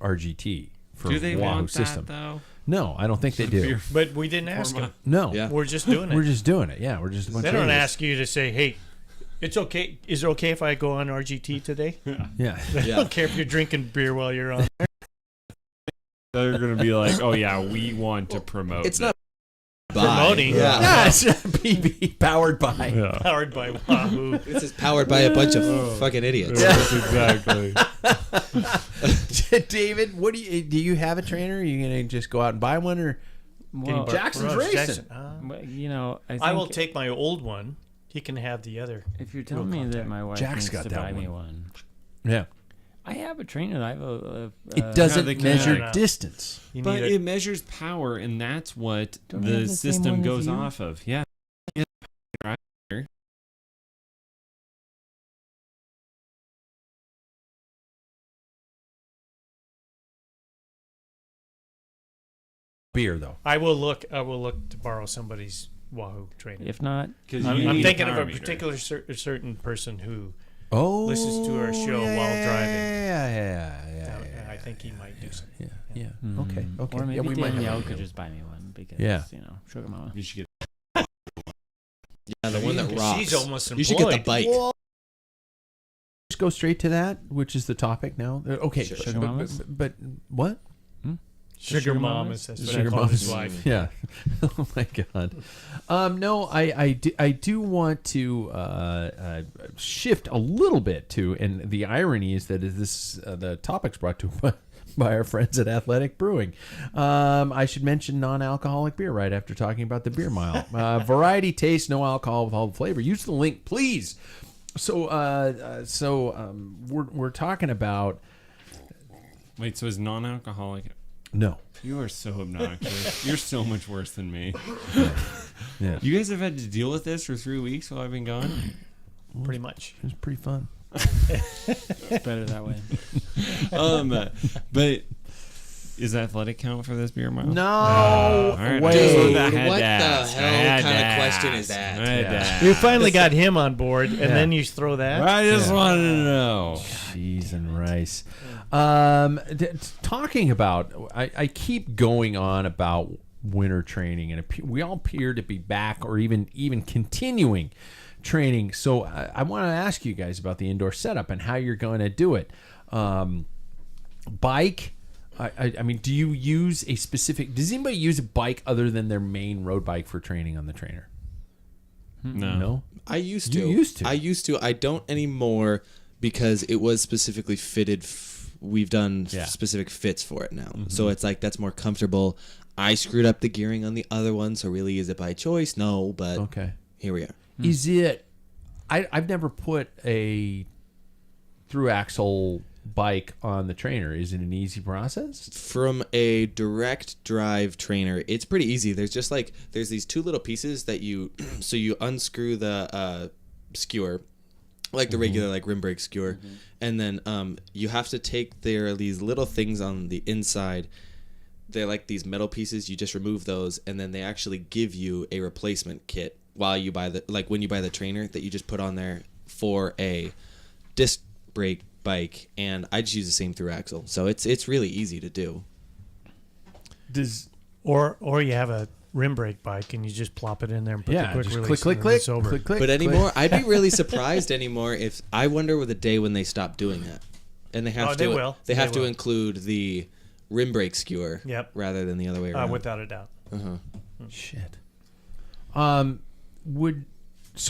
RGT for Do they Wahoo want system. that though? No, I don't think they do. But we didn't ask them. No, Yeah. We're just doing it. we're just doing it. Yeah, we're just. a bunch They of don't idiots. ask you to say, "Hey, it's okay. Is it okay if I go on RGT today?" Yeah. They don't care if you're drinking beer while you're on. They're gonna be like, oh yeah, we want to promote. it's not Promoting. Yeah. Yeah, it's PB powered by. Yeah. Powered by Wahoo. This is powered by a bunch of fucking idiots. Yes, exactly. David, what do you have a trainer? Are you gonna just go out and buy one, or Well, Jackson's Ross racing? but, you know, I, think I will take my old one. He can have the other. If you're telling me that my wife Jack's needs got to that buy me one. one, Yeah, I have a trainer. I have it doesn't they can- measure No. distance. You But need it measures power, and that's what Don't I have the the same system one as goes you? off of. Yeah. Beer though. I will look to borrow somebody's Wahoo trainer. if not, 'Cause I'm- you I'm need thinking of power a meter. particular certain person who Oh, listens to our show while driving. Yeah. I think he might do something. Yeah. Mm. Okay. Okay. Or maybe yeah, we might Danielle have could to. just buy me one because Yeah. you know, sugar mama. You should get. Yeah, the one that rocks. She's almost employed. You should get the bike. Just go straight to that, which is the topic now. Okay. Sure. Sugar mamas? But what? Sugar mom mamas? is that's what Sugar I call mamas. his wife. Yeah. Oh my God. No, I do want to shift a little bit to, and the irony is that the topic's brought to by our friends at Athletic Brewing. I should mention non-alcoholic beer right after talking about the beer mile. Variety, taste, no alcohol with all the flavor. Use the link, please. So we're talking about Wait, so is non-alcoholic? no. You are so obnoxious. You're so much worse than me. Yeah. You guys have had to deal with this for 3 weeks while I've been gone. Pretty much. It was pretty fun. Better that way. But is athletic count for this beer mile? No All right, I just way. wanted to- I had What to the ask. I hell had kind to of question ask. is that? I had to ask. You finally got him on board, and then you throw that. I just Yeah. wanted to know. Cheese and rice. Talking about, I keep going on about winter training, and we all appear to be back or even continuing training. So I want to ask you guys about the indoor setup and how you're going to do it. Bike. I mean, do you use a specific? Does anybody use a bike other than their main road bike for training on the trainer? No. I used to. You used to. I used to. I don't anymore because it was specifically fitted. We've done Yeah. specific fits for it now. So it's like that's more comfortable. I screwed up the gearing on the other one, so really is it by choice? No, but Okay. here we are. Is it? I've never put a through axle bike on the trainer. Is it an easy process? From a direct drive trainer, it's pretty easy. There's these two little pieces that you so you unscrew the skewer, like the regular like rim brake skewer, and then you have to take these little things on the inside they're like these metal pieces. You just remove those, and then they actually give you a replacement kit while you buy when you buy the trainer that you just put on there for a disc brake bike. And I just use the same through axle, so it's really easy to do. Or you have a rim brake bike and you just plop it in there and put the quick release. Click. But anymore, I'd be really surprised anymore if I wonder with the day when they stop doing that, and they have They have to include the rim brake skewer, rather than the other way around. Without a doubt. Shit.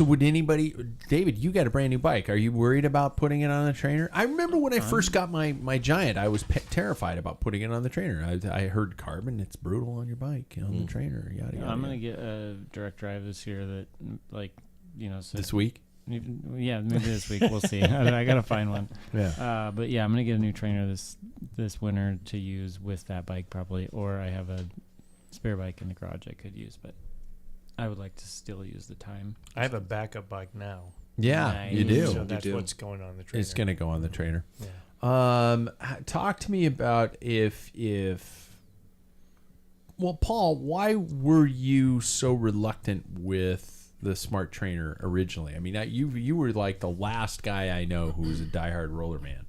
Would anybody, David, you got a brand new bike. Are you worried about putting it on the trainer? I remember when I first got my Giant, I was terrified about putting it on the trainer. I heard carbon, it's brutal on your bike, on the trainer, yada, yada. I'm going to get a direct drive this year that, this week? Yeah, maybe this week. We'll see. I got to find one. Yeah. But yeah, I'm going to get a new trainer this winter to use with that bike probably, or I have a spare bike in the garage I could use, but I would like to still use the time. I have a backup bike now. Yeah, nice. you do. So that's what's going on the trainer. It's going to go on the trainer. Yeah. Talk to me about well, Paul, why were you so reluctant with the Smart Trainer originally? I mean, you were like the last guy I know who was a diehard roller man.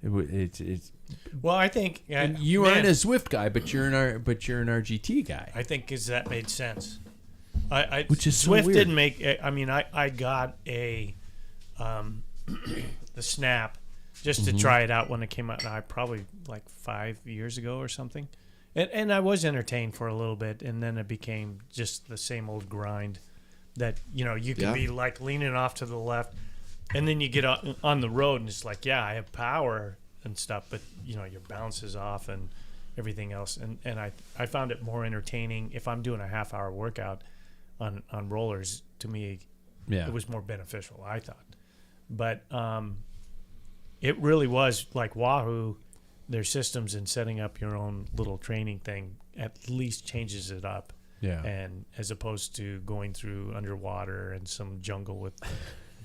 It's well, I think and you aren't a Zwift guy, but you're an RGT guy. I think that made sense. Which is so Zwift weird. didn't make. I mean, I got the Snap just to try it out when it came out. I probably like 5 years ago or something, and I was entertained for a little bit, and then it became just the same old grind. That you can be like leaning off to the left, and then you get on the road, and it's like, I have power and stuff, but your balance is off and everything else, and I found it more entertaining if I'm doing a half-hour workout on rollers. To me, it was more beneficial, I thought. But it really was like Wahoo, their systems in setting up your own little training thing at least changes it up. Yeah. And as opposed to going through underwater and some jungle with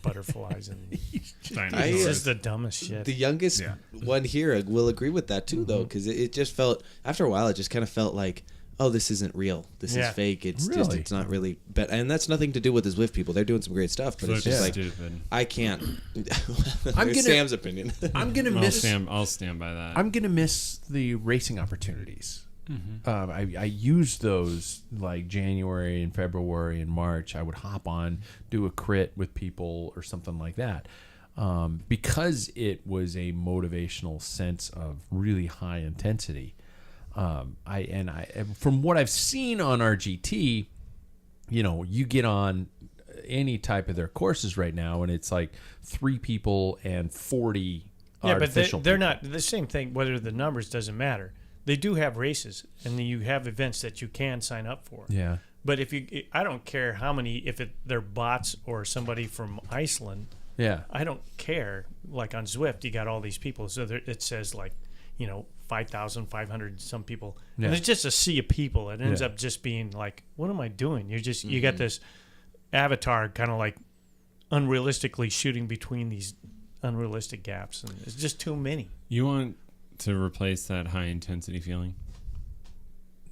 butterflies and it's just the dumbest shit. The youngest one here will agree with that too, though, because it just felt, after a while, it just kind of felt like, oh, this isn't real. This is fake. It's just, it's not really. But and that's nothing to do with the Zwift people. They're doing some great stuff, but it's just like stupid. I can't. Sam's opinion. I'll stand by that. I'm gonna miss the racing opportunities. I used those like January and February and March. I would hop on, do a crit with people or something like that, because it was a motivational sense of really high intensity. From what I've seen on RGT, you get on any type of their courses right now, and it's like 3 people and 40 artificial. But they're not the same thing. Whether the numbers doesn't matter. They do have races, and you have events that you can sign up for. Yeah. But I don't care how many, if they're bots or somebody from Iceland. Yeah. I don't care. Like on Zwift, you got all these people, so it says 5,500 some people, and it's just a sea of people. It ends up just being like, what am I doing? You got this avatar kind of like unrealistically shooting between these unrealistic gaps, and it's just too many. You want to replace that high intensity feeling?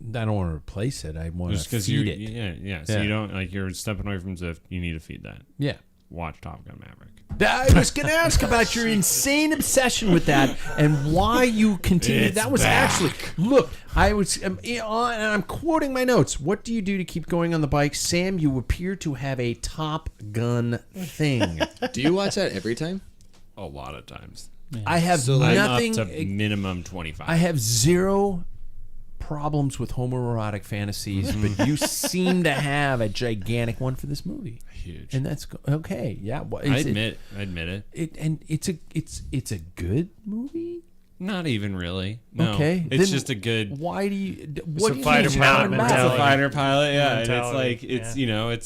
I don't want to replace it. I want just to feed it. Yeah. So you don't you're stepping away from Zwift. You need to feed that. Yeah. Watch Top Gun Maverick. I was going to ask about your insane obsession with that and why you continue. That was actually, look, I was, and I'm quoting my notes. What do you do to keep going on the bike? Sam, you appear to have a Top Gun thing. Do you watch that every time? A lot of times. Yeah. I have nothing. I'm up to minimum 25. I have zero problems with homoerotic fantasies, but you seem to have a gigantic one for this movie. Huge. And that's okay. Yeah, well, I admit it. And it's a good movie. Not even really. No. Okay, It's then just a good. Why do you? What a do you fighter think pilot about it? mentality. It's a fighter pilot, yeah. And it's Mentality, like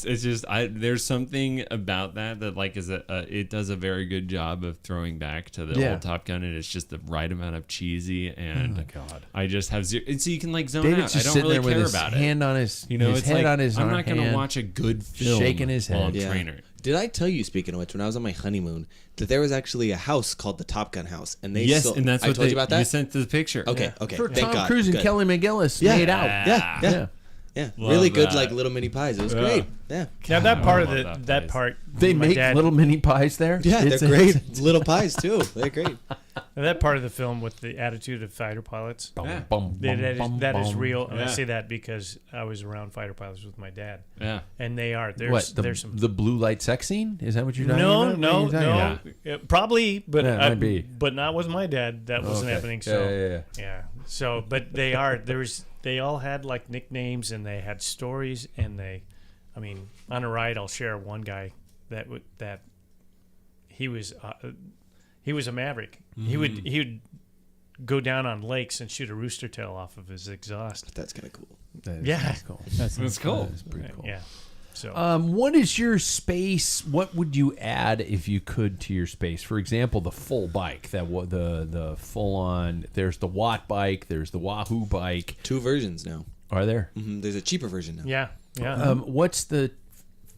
it's just there's something about that like is it does a very good job of throwing back to the old Top Gun, and it's just the right amount of cheesy. And Oh my God. I just have zero. And so you can like zone David's out. I just don't sitting really there with care his about hand it. on his, His head like, on his I'm arm not going to hand, watch a good film shaking his while head. I'm trainer. Did I tell you, speaking of which, when I was on my honeymoon, that there was actually a house called the Top Gun House, and they and that's what I told you about that. You sent the picture. Okay, okay. For Thank Tom God. Cruise and Good. Kelly McGillis made out. Yeah, Love really good, that. like little mini pies. It was great. Yeah, Now that part of I the love that place. part, They my make dad, little mini pies there. yeah, It's they're great. Little pies too. They're great. that part of the film with the attitude of fighter pilots. Yeah. That is real, and I Yeah. say that because I was around fighter pilots with my dad, Yeah. and they are. What There's some. the blue light sex scene? Is that what you're talking No, about? no, What are you talking no. about? Probably, but Yeah, it might be. but not with my dad. That wasn't Okay. happening. So Yeah. So, but they are. They all had like nicknames, and they had stories, and I mean, on a ride, I'll share one guy that he was a maverick. He would go down on lakes and shoot a rooster tail off of his exhaust. That's kind of cool. Yeah. cool. That's cool. That's pretty cool. Yeah. So What is your space? What would you add if you could to your space? For example, the full bike, the full on. There's the Watt bike. There's the Wahoo bike. 2 versions now. Are there? There's a cheaper version now. yeah. What's the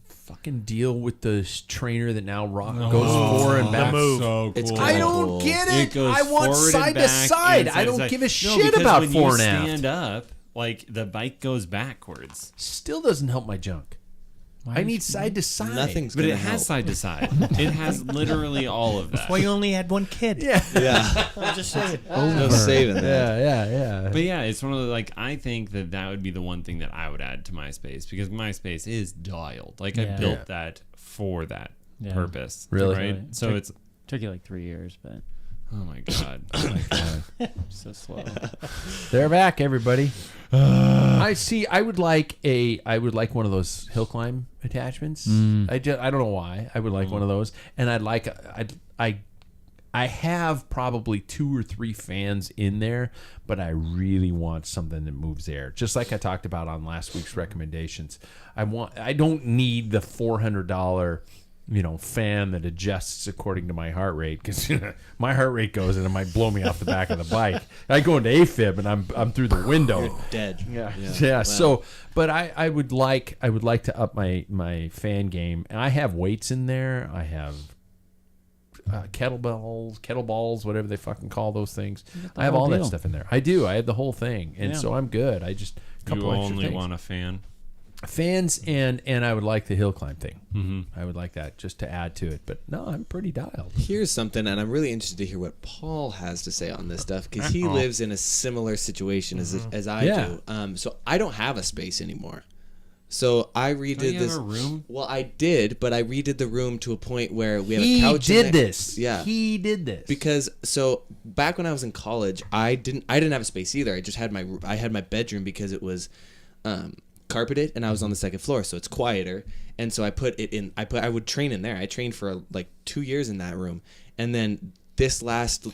fucking deal with the trainer that now goes forward and back? move. So cool. It's I kinda don't cool. get It it. goes I want forward side and to back side. and I don't side. give a No, shit because about when fore you and aft. stand up, like the bike goes backwards. Still doesn't help my junk. I need side to side. Nothing's But gonna it has help. side to side. It has literally all of that. Well, you only had one kid. Yeah. Yeah, I'm just saying. no saving that. Yeah. But yeah, it's one of the, like, I think that would be the one thing that I would add to my space, because my space is dialed. Like, I Yeah. built that for that Yeah. purpose. Really? Right? Totally. So it's, Took you like 3 years, but oh my God. so slow. They're back, everybody. I see. I would like one of those hill climb attachments. I don't know why. I would like one of those, and I have probably 2 or 3 fans in there, but I really want something that moves air. Just like I talked about on last week's recommendations. I don't need the $400 fan that adjusts according to my heart rate, because my heart rate goes and it might blow me off the back of the bike. I go into AFib and I'm through the window. Dead. Yeah. Wow. So, but I would like to up my fan game. And I have weights in there. I have kettleballs, whatever they fucking call those things. I have whole all that deal. stuff in there. I do. I have the whole thing, and Yeah. so I'm good. I just You couple extra only things. want a fan. Fans and I would like the hill climb thing. Mm-hmm. I would like that just to add to it. But no, I'm pretty dialed. Here's something, and I'm really interested to hear what Paul has to say on this stuff, because he lives in a similar situation as I Yeah. do. So I don't have a space anymore. So I redid Don't you have this. a room? Well, I did, but I redid the room to a point where we have a He couch. in did there. this. Yeah. He did this. Because so back when I was in college, I didn't have a space either. I just had my bedroom because it was carpeted, and I was on the second floor, so it's quieter. And so I put it in. I would train in there. I trained for like 2 years in that room, and then this last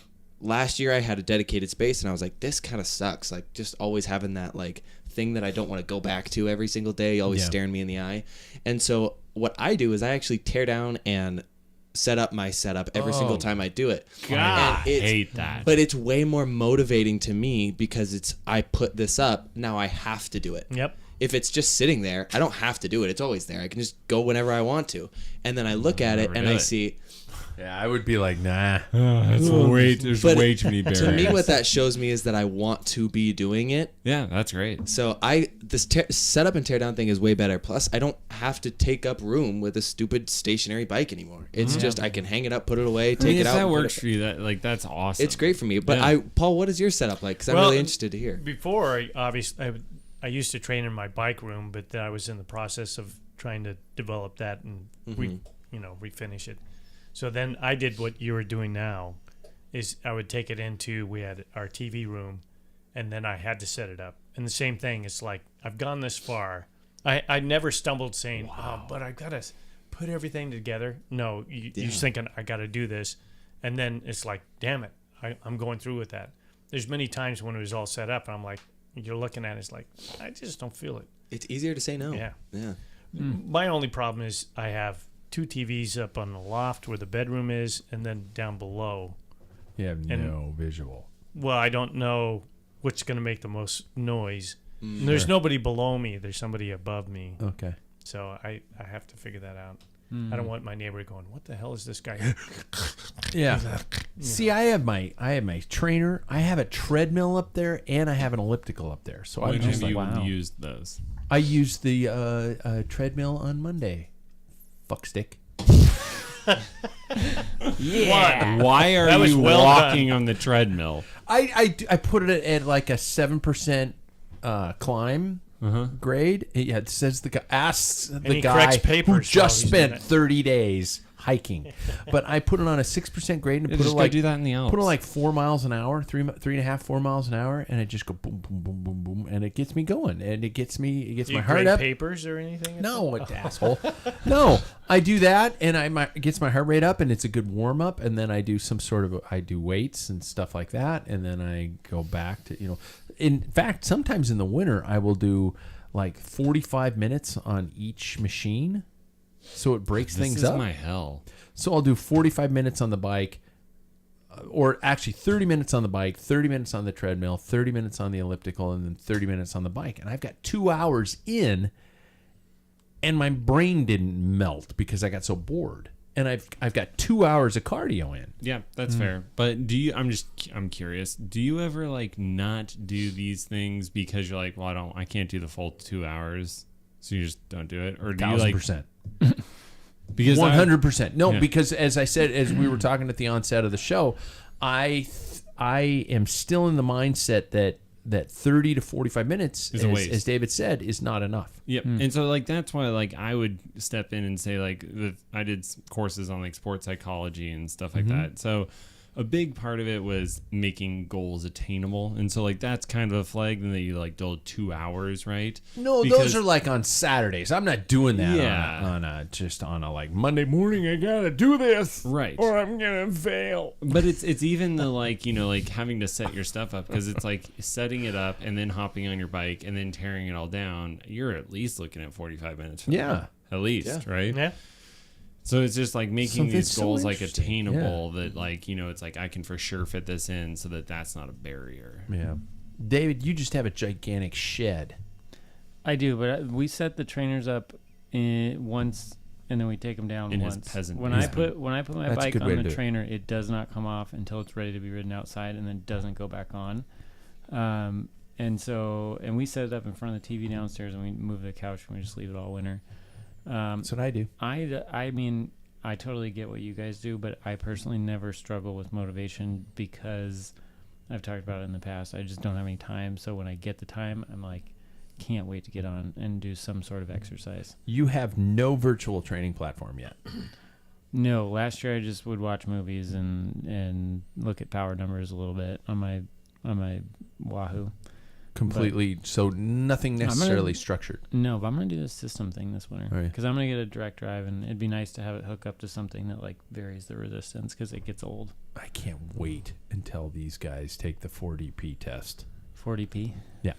year I had a dedicated space, and I was like, this kind of sucks. Like just always having that like thing that I don't want to go back to every single day, always staring me in the eye. And so what I do is I actually tear down and set up my setup every single time I do it. God, And I hate that. But it's way more motivating to me because I put this up, now I have to do it. Yep. If it's just sitting there, I don't have to do it. It's always there. I can just go whenever I want to. And then I look at it never and do I it. see. yeah, I would be like, nah. There's way too many barriers. To me, what that shows me is that I want to be doing it. Yeah, that's great. So this setup and tear down thing is way better. Plus, I don't have to take up room with a stupid stationary bike anymore. It's just I can hang it up, put it away, take If it out. that and put works it- for you, that's awesome. It's great for me. But Yeah. Paul, what is your setup like? Because I'm really interested to hear. Before, I used to train in my bike room, but I was in the process of trying to develop that and refinish it. So then I did what you were doing now, is I would take it into, we had our TV room, and then I had to set it up. And the same thing, it's like, I've gone this far. I never stumbled saying, oh, but I got to put everything together. No, you're just thinking, I got to do this. And then it's like, damn it, I'm going through with that. There's many times when it was all set up, and I'm like, you're looking at it, it's like, I just don't feel it. It's easier to say no. Yeah. Yeah. My only problem is I have 2 TVs up on the loft where the bedroom is, and then down below. You have no visual. Well, I don't know what's going to make the most noise. There's nobody below me. There's somebody above me. Okay. So I have to figure that out. I don't want my neighbor going, "What the hell is this guy?" Yeah. See, I have my trainer. I have a treadmill up there, and I have an elliptical up there. So When I just have like, you used those? I used the treadmill on Monday. Fuck stick. Yeah. Why are That was you well walking on the treadmill? I put it at like a 7% climb grade. Yeah, it says the guy asks the he guy corrects who papers while just he's doing spent it. 30 days hiking. But I put it on a 6% grade and put Just it go like do that in the Alps. put it like 4 miles an hour, 3.5, 4 miles an hour, and it just go boom, boom, boom, boom, boom, and it gets me going, and it gets Do my you heart grade up. papers or anything? No, asshole. No, I do that, and it gets my heart rate up, and it's a good warm up, and then I do I do weights and stuff like that, and then I go back to In fact, sometimes in the winter, I will do like 45 minutes on each machine, so it breaks things This is up. my hell. So I'll do 45 minutes on the bike, or actually 30 minutes on the bike, 30 minutes on the treadmill, 30 minutes on the elliptical, and then 30 minutes on the bike. And I've got 2 hours in, and my brain didn't melt because I got so bored. And I've got 2 hours of cardio in. Yeah, that's fair. But I'm curious. Do you ever like not do these things because you're like, well, I can't do the full 2 hours, so you just don't do it, or do you like 1,000%. because 100%. No, Yeah. because as I said, as we were talking at the onset of the show, I am still in the mindset that 30 to 45 minutes, Is a waste. as David said, is not enough. Yep. And so like that's why like I would step in and say like I did courses on like sports psychology and stuff like that. So a big part of it was making goals attainable, and so like that's kind of a flag. Then that you like do 2 hours, right? No, Because- those are like on Saturdays. I'm not doing that Yeah. on a like Monday morning. I gotta do this, Right. Or I'm gonna fail. But it's even the like like having to set your stuff up, because it's like setting it up and then hopping on your bike and then tearing it all down. You're at least looking at 45 minutes. For Yeah. that, at least, right? Yeah. So it's just like making So these that's so goals like interesting. attainable, that like it's like I can for sure fit this in, so that's not a barrier. Yeah, David, you just have a gigantic shed. I do, but we set the trainers up once, and then we take them down In his once. peasant When I basement. put my That's a bike good way on to the do it. trainer, it does not come off until it's ready to be ridden outside, and then doesn't go back on. And we set it up in front of the TV downstairs, and we move the couch, and we just leave it all winter. That's what I do. I mean, I totally get what you guys do, but I personally never struggle with motivation because I've talked about it in the past. I just don't have any time. So when I get the time, I'm like, can't wait to get on and do some sort of exercise. You have no virtual training platform yet. No, last year I just would watch movies and look at power numbers a little bit on my Wahoo. Completely. So nothing necessarily structured. No, but I'm going to do this system thing this winter Right. because I'm going to get a direct drive, and it'd be nice to have it hook up to something that like varies the resistance because it gets old. I can't wait until these guys take the 4DP test. 40p. Yeah.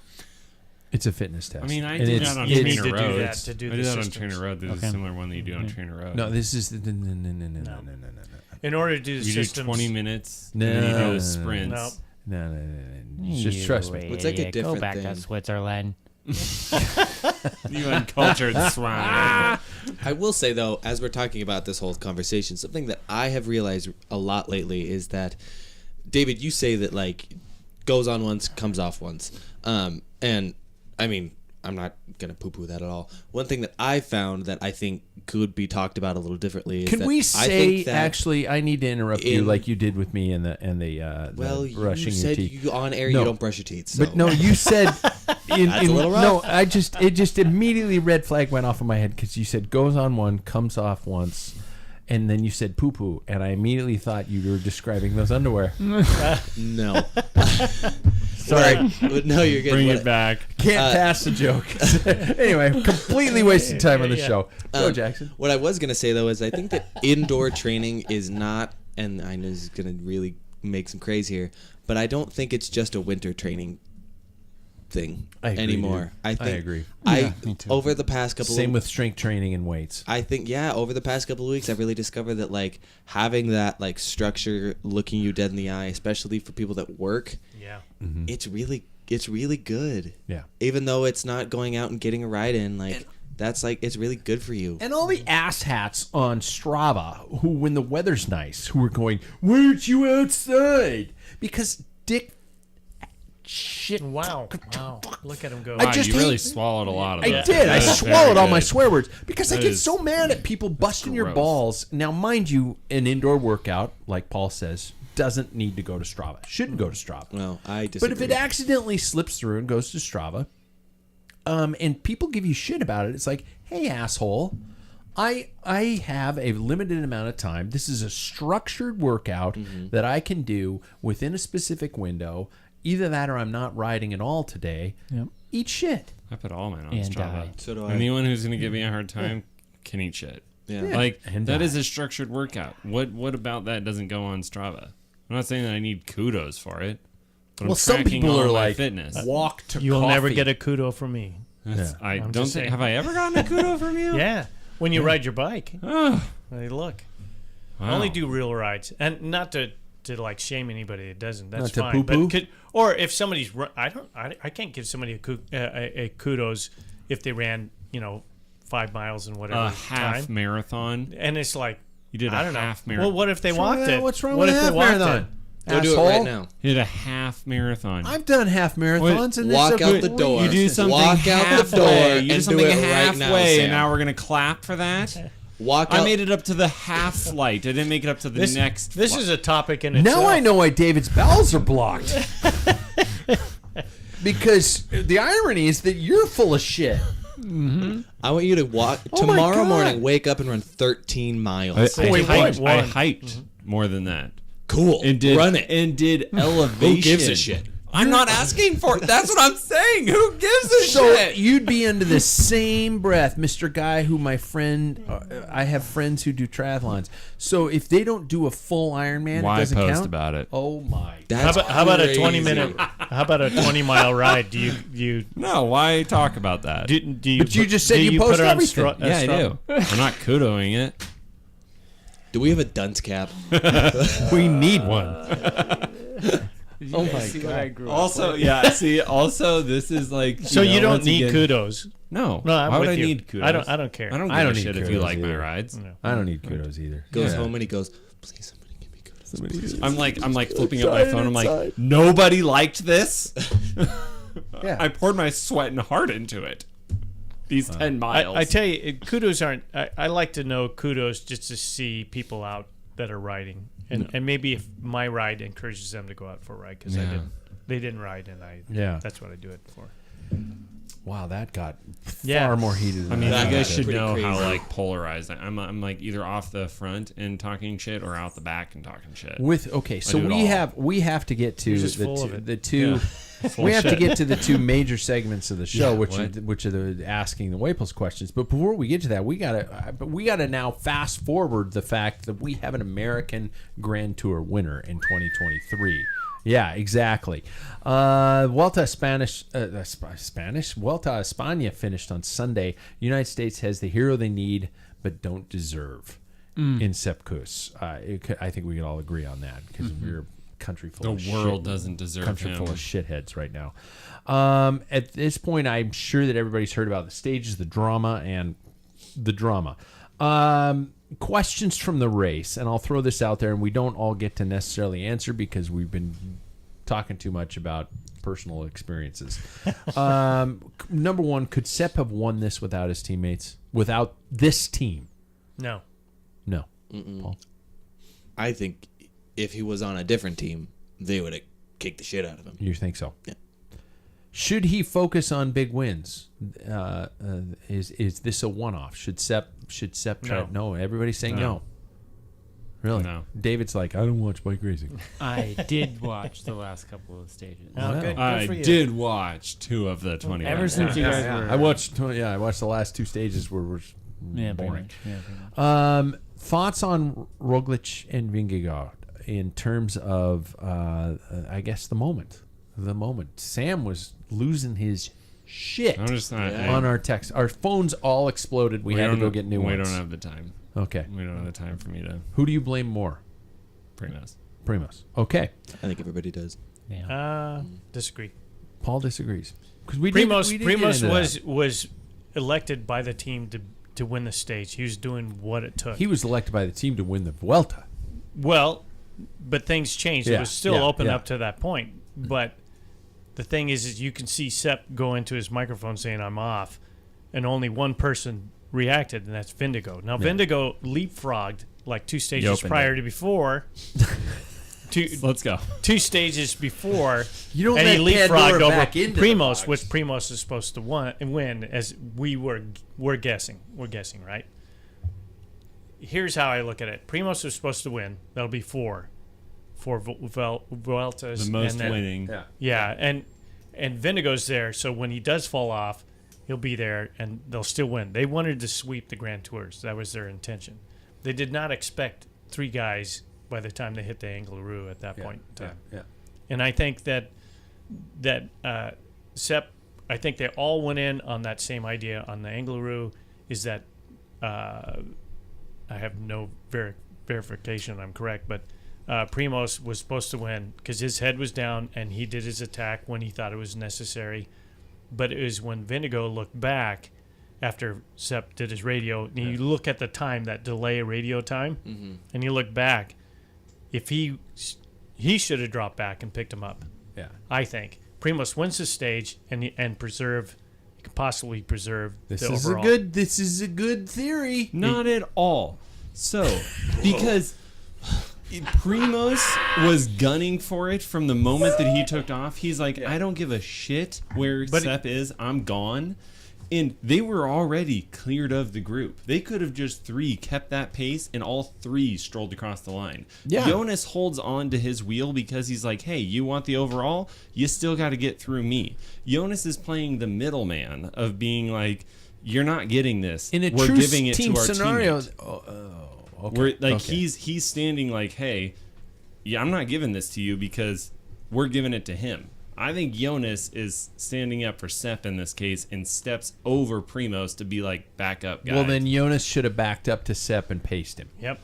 It's a fitness test. I mean, I And did it's- that on you it's- need Trainer to do Road. that to do I the did that on systems. Trainer Road. There's Okay. a similar one that you do on Okay. Trainer Road. No, this is no. In order to do the you do systems, 20 minutes. No. And then you do the sprints. No. No. Just trust me. It's like a different Go back thing. to Switzerland. You uncultured swine. I will say though, as we're talking about this whole conversation, something that I have realized a lot lately is that, David, you say that like goes on once, comes off once, and I mean, I'm not gonna poo-poo that at all. One thing that I found that I think could be talked about a little differently is Can that we I say think that, actually? I need to interrupt you in- like you did with me and the well, brushing you your said teeth. you on air No. you don't brush your teeth. So. But no, you said That's a little rough. no. It just immediately red flag went off in my head because you said goes on one, comes off once, and then you said poo poo, and I immediately thought you were describing those underwear. No. Sorry. No, you're good. Bring What- it back. Can't pass the joke. Anyway, completely wasted time on the Yeah. show. Go, Jackson. What I was going to say, though, is I think that indoor training is not, and I know this is going to really make some craze here, but I don't think it's just a winter training thing I agree, anymore. dude. I think agree. me too. Over the past couple Same of with strength training and weights. I think over the past couple of weeks I've really discovered that like having that like structure looking you dead in the eye, especially for people that work, yeah. it's really good. Yeah. Even though it's not going out and getting a ride in, like That's like, it's really good for you. And all the asshats on Strava who, when the weather's nice, who are going, "Why aren't you outside?" Because Dick shit. Wow. Look at him go. I Wow, just you really hate- swallowed a lot of I that. did. I That is swallowed very all my good. swear words because I That get is- so mad at people busting your gross. balls. Now, mind you, an indoor workout, like Paul says, doesn't need to go to Strava. Shouldn't go to Strava. No, I disagree. But if it accidentally slips through and goes to Strava, and people give you shit about it, it's like, hey, asshole, I have a limited amount of time. This is a structured workout that I can do within a specific window. Either that or I'm not riding at all today. Yep. Eat shit. I put all mine on And Strava. die. So do I. Anyone who's going to give me a hard time can eat shit. Yeah. Like, And that die. is a structured workout. What about that doesn't go on Strava? I'm not saying that I need kudos for it. But Well, I'm some tracking people all are my like, fitness. walk to You'll coffee. never get a kudo from me. That's- I I'm don't just think. saying. Have I ever gotten a kudo from you? Yeah. When you ride your bike. Oh, Hey, look. wow. Only do real rides. And not to like shame anybody that doesn't. That's Not to fine. poo-poo? But or if somebody's I can't give somebody a kudos if they ran, 5 miles in whatever a half time. marathon. And it's like, You did a I don't know. half marathon. Well, what if they What's wrong walked with that? it? What's wrong what with if a half they walked marathon? Go do it right now. You did a half marathon. I've done half marathons and Walk it's a out the door. You do something Walk out halfway. the door You do and something do it right halfway, now, Sam. and now we're gonna clap for that. Walk I out. made it up to the half flight. I didn't make it up to the next. This flight. is a topic in itself. Now I know why David's bowels are blocked. Because the irony is that you're full of shit. I want you to walk Oh my tomorrow God. morning. Wake up and run 13 miles. I Wait, hiked, what? I hiked more than that. Cool. And did Run it. and did elevation. Who gives a shit? I'm not asking for it. That's what I'm saying. Who gives a So shit? you'd be under the same breath, Mr. Guy, who my friend, I have friends who do triathlons. So if they don't do a full Ironman, Why it doesn't post count. about it? Oh my! That's How about a crazy. 20-minute? How about a 20-mile ride? Do you No, why talk about that? do you? But you just said do you put post it on everything. yeah, I do. I'm not kudoing it. Do we have a dunce cap? We need one. Oh my God! Also, yeah. See, also, this is like. So you don't once need again- kudos. No. No, I'm Why would with I you. need kudos? I don't care. I don't give I a don't need shit if you kudos like my either. rides. No. I don't need kudos either. Goes Yeah. home and he goes, please somebody give me kudos. I'm like flipping up my phone. I'm like, nobody liked this. Yeah. I poured my sweat and heart into it. These 10 miles. I tell you, kudos aren't. I like to know kudos just to see people out that are riding, and maybe if my ride encourages them to go out for a ride because Yeah. they didn't ride, and Yeah. that's what I do it for. Wow, that got Yeah. far more heated. I Than mean, I you thought. guys should pretty know how crazy. like polarized I'm like either off the front and talking shit or out the back and talking shit. With okay, so do it all. we have to get to You're just the full of two, it. the two Full we have shit. to get to the two major segments of the show, Yeah, which are the asking the Waples questions. But before we get to that, we gotta now fast forward the fact that we have an American Grand Tour winner in 2023. Yeah, exactly. Vuelta España finished on Sunday. United States has the hero they need but don't deserve in Sepp Kuss. I think we can all agree on that because we're a country full of The world shit. doesn't deserve Country him. full of shitheads right now. At this point, I'm sure that everybody's heard about the stages, the drama. Questions from the race, and I'll throw this out there, and we don't all get to necessarily answer because we've been talking too much about personal experiences. Number one, could Sepp have won this without his teammates? Without this team? No, No. Paul? I think if he was on a different team, they would have kicked the shit out of him. You think so? Yeah. Should he focus on big wins? Is this a one-off? Should Sepp try? No, everybody's saying no. Really? No. David's like, I don't watch bike racing. I did watch the last couple of stages. Oh, Wow. good I for you. did watch 2 of the 20. Ever since you guys were, I watched the last 2 stages where we're yeah, pretty boring. much. Yeah, pretty much. Thoughts on Roglic and Vingegaard in terms of, I guess, the moment. Sam was losing his shit I'm just not. on our text. Our phones all exploded. We had to go get new ones. We don't have the time. Okay. We don't have the time for me to Who do you blame more? Primoz. Primoz. Okay. I think everybody does. Yeah. disagree. Paul disagrees. Because we Primoz did get into that. was elected by the team to win the stage. He was doing what it took. He was elected by the team to win the Vuelta. Well, but things changed. Yeah, It was still yeah, open yeah. up to that point. But the thing is you can see Sepp go into his microphone saying, I'm off, and only one person reacted, and that's Vindigo. Now, Vindigo leapfrogged like 2 stages prior to before. Let's go. 2 stages before, You don't and he let Pandora leapfrogged over back into the Primos, box. which Primos is supposed to win, as we're guessing. We're guessing, right? Here's how I look at it. Primos is supposed to win. That'll be 4 Vueltas. The most and then, winning. Yeah, and Vindigo's there, so when he does fall off, he'll be there, and they'll still win. They wanted to sweep the Grand Tours. That was their intention. They did not expect 3 guys by the time they hit the Angliru at that point in time. Yeah. And I think that Sepp, I think they all went in on that same idea on the Angliru, is that I have no verification I'm correct, but Primos was supposed to win because his head was down and he did his attack when he thought it was necessary. But it was when Vindigo looked back after Sepp did his radio, and you look at the time, that delay radio time, and you look back, if he should have dropped back and picked him up. Yeah. I think Primos wins the stage and could possibly preserve This the is overall. This is a good theory. Not at all. So, because Primos was gunning for it from the moment that he took off. He's like, I don't give a shit where Sepp is. I'm gone. And they were already cleared of the group. They could have just 3 kept that pace, and all 3 strolled across the line. Yeah. Jonas holds on to his wheel because he's like, hey, you want the overall? You still got to get through me. Jonas is playing the middleman of being like, you're not getting this. In a We're true giving it team to our scenario, teammate. okay. We're like okay. he's standing like, hey, yeah, I'm not giving this to you because we're giving it to him. I think Jonas is standing up for Sepp in this case and steps over Primos to be like, back up, guys. Well, then Jonas should have backed up to Sepp and paced him. Yep.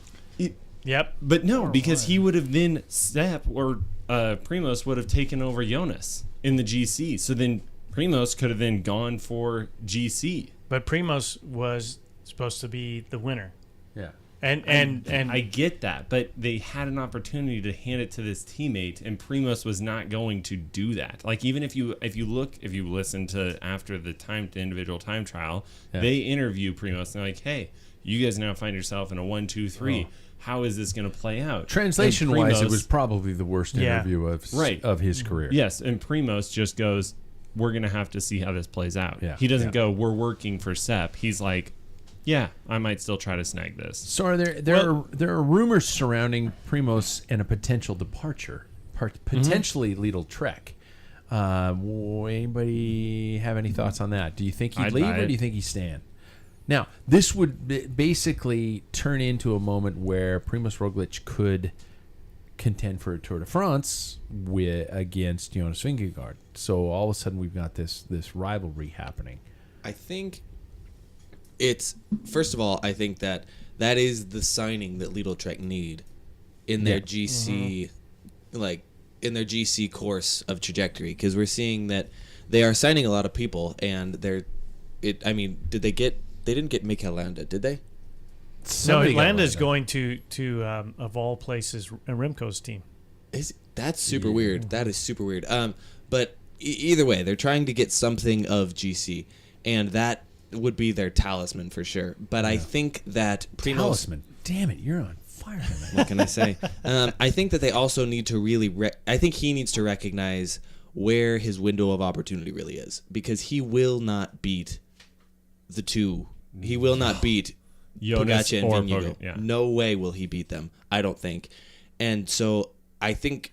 But no, because he would have then Sepp or Primos would have taken over Jonas in the GC. So then Primos could have then gone for GC. But Primos was supposed to be the winner. Yeah. And I get that, but they had an opportunity to hand it to this teammate, and Primos was not going to do that. Like, even if you listen to after the individual time trial, they interview Primos and they're like, hey, you guys now find yourself in a 1-2-3. How is this going to play out? Translation wise, it was probably the worst interview of his career. Yes, and Primos just goes, we're going to have to see how this plays out. Yeah. He doesn't go, we're working for Sepp. He's like, yeah, I might still try to snag this. So are there are rumors surrounding Primos and a potential departure, potentially Lidl Trek. Anybody have any thoughts on that? Do you think he'd leave, or do you think he's staying? Now, this would basically turn into a moment where Primoz Roglic could contend for a Tour de France against Jonas Vingegaard. So all of a sudden we've got this rivalry happening. I think it's, first of all, I think that is the signing that Lidl Trek need in their GC, like in their GC course of trajectory, because we're seeing that they are signing a lot of people, and they didn't get Mikel Landa, did they? No, Landa's going to of all places, Remco's team. That's super weird. That is super weird. But either way, they're trying to get something of GC, and that would be their talisman for sure. But I think that Talisman. Damn it, you're on fire tonight. What can I say? I think that they also need to really. I think he needs to recognize where his window of opportunity really is, because he will not beat the two. He will not beat Pogacar and Vingegaard. No way will he beat them, I don't think. And so I think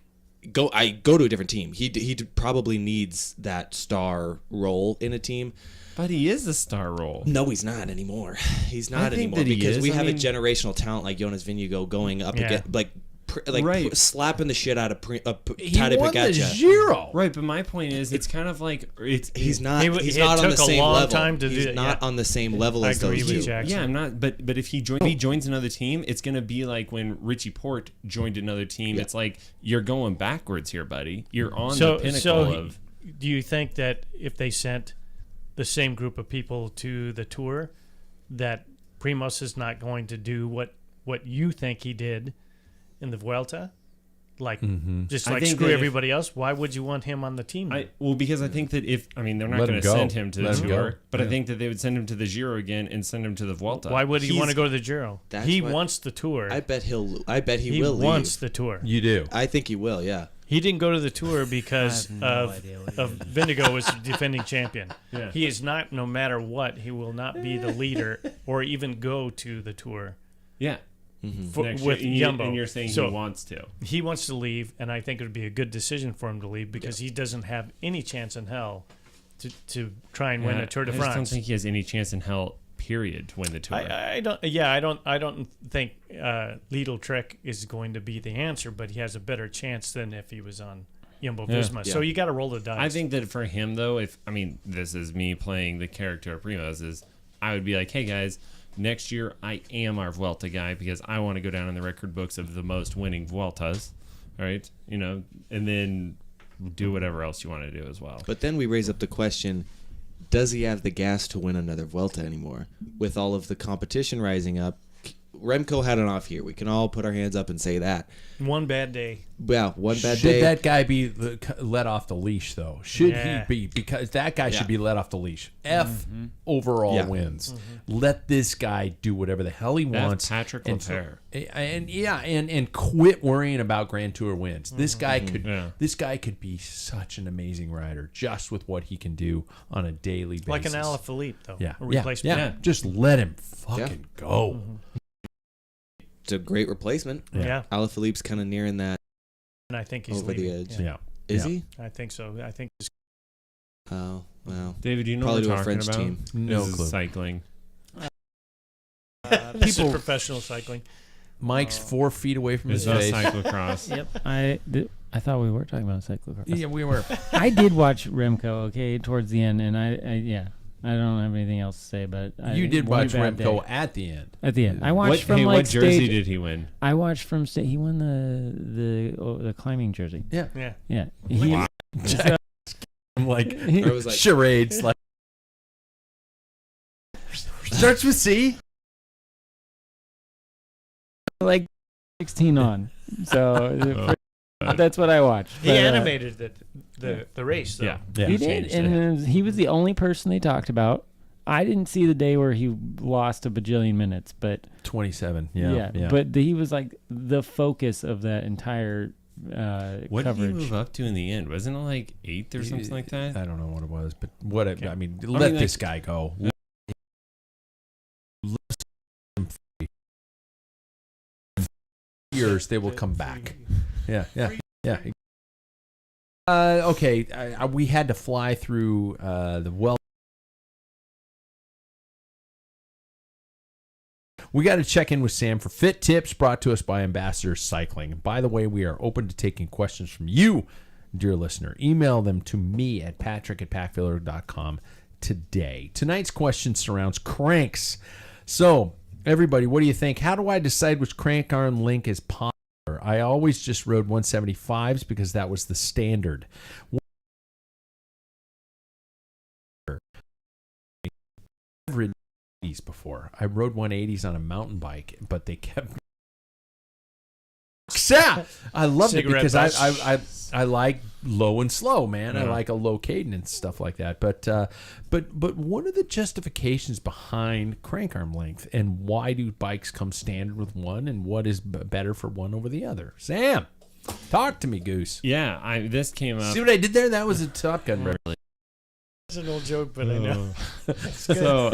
go to a different team. He probably needs that star role in a team. But he is a star role. No, he's not anymore. He's not anymore, because we have a generational talent like Jonas Vingegaard going up against slapping the shit out of Tadej Pogacar. He won the Giro. Right, but my point is, it's kind of like he's not on the same level. He's not on the same level as those two. Yeah, I'm not. But if he joins another team, it's going to be like when Richie Porte joined another team. Yeah. It's like, you're going backwards here, buddy. You're on the pinnacle of. Do you think that if they sent the same group of people to the Tour, that Primoz is not going to do what you think he did in the Vuelta. Like, just I like think screw that everybody else. Why would you want him on the team? Because I think that they're not Let going him to go. send him to the Let him Tour, go. but I think that they would send him to the Giro again and send him to the Vuelta. Why would he want to go to the Giro? That's what- wants the Tour. I bet he he will wants leave. the Tour. You do. I think he will. Yeah. He didn't go to the Tour because I have no idea what he of Vindigo was defending champion. Yeah. He is not, no matter what, he will not be the leader or even go to the Tour Yeah. with Jumbo. And you're saying So he wants to. he wants to leave, and I think it would be a good decision for him to leave because he doesn't have any chance in hell to try and win a Tour de I just don't France. think he has any chance in hell, period, to win the Tour. I don't. Yeah, I don't think Lidl Trek is going to be the answer, but he has a better chance than if he was on Jumbo Visma. So you got to roll the dice. I think that for him, though, this is me playing the character of Primoz, is I would be like, hey, guys, next year I am our Vuelta guy because I want to go down in the record books of the most winning Vueltas, all right? And then do whatever else you want to do as well. But then we raise up the question, does he have the gas to win another Vuelta anymore? With all of the competition rising up, Remco had an off year. We can all put our hands up and say that. one bad day. Well, one bad Should day. that guy be let off the leash, though? Should Yeah. he be? Because that guy Yeah. should be let off the leash. Overall Yeah. wins. Let this guy do whatever the hell he wants. Patrick and, Leclerc. and quit worrying about Grand Tour wins. This guy could. Yeah. This guy could be such an amazing rider just with what he can do on a daily basis. Like an Alaphilippe, though. Yeah, A yeah, replacement. yeah. Just let him fucking go. It's a great replacement. Yeah. Alaphilippe's kind of nearing that And I think he's over the leaving. edge. Yeah. Yeah. Is Yeah. he? I think so. I think he's Oh, wow. David, do you know Probably what to we're a talking French about? team. No This is clue. cycling. this is professional cycling. Mike's 4 feet away from It's his not face. cyclocross. Yep. I thought we were talking about cyclocross. Yeah, we were. I did watch Remco, okay, towards the end, and I don't have anything else to say, but You did one watch bad Remco day. at the end. At the end. I watched from what like jersey stage. did he win? I watched from stage. He won the climbing jersey. Yeah. Yeah. Yeah. He, I'm like, I was like, charades. Like, starts with C. like 16 on. So that's what I watched. He But, animated the race, though. Yeah. Yeah. He did, and he was the only person they talked about. I didn't see the day where he lost a bajillion minutes, but 27. Yeah. but he was like the focus of that entire What coverage. did he move up to in the end? Wasn't it like 8th or something like that? I don't know what it was, but what it, Okay. I mean, mean, let like- this guy go. Years they will come back. Yeah. Okay, we had to fly through the well. We got to check in with Sam for fit tips brought to us by Ambassador Cycling. And by the way, we are open to taking questions from you, dear listener. Email them to me at patrick@packfiller.com today. Tonight's question surrounds cranks. So, everybody, what do you think? How do I decide which crank arm link is popular? I always just rode 175s because that was the standard. I've ridden 180s before. I rode 180s on a mountain bike, but they kept. Yeah, I loved it Cigarette because butts. I like low and slow, man. I Yeah. like a low cadence and stuff like that. But what are the justifications behind crank arm length, and why do bikes come standard with one, and what is better for one over the other? Sam, talk to me, Goose. Yeah, this came up. See what I did there? That was a Top Gun reference. It's an old joke, but I know. So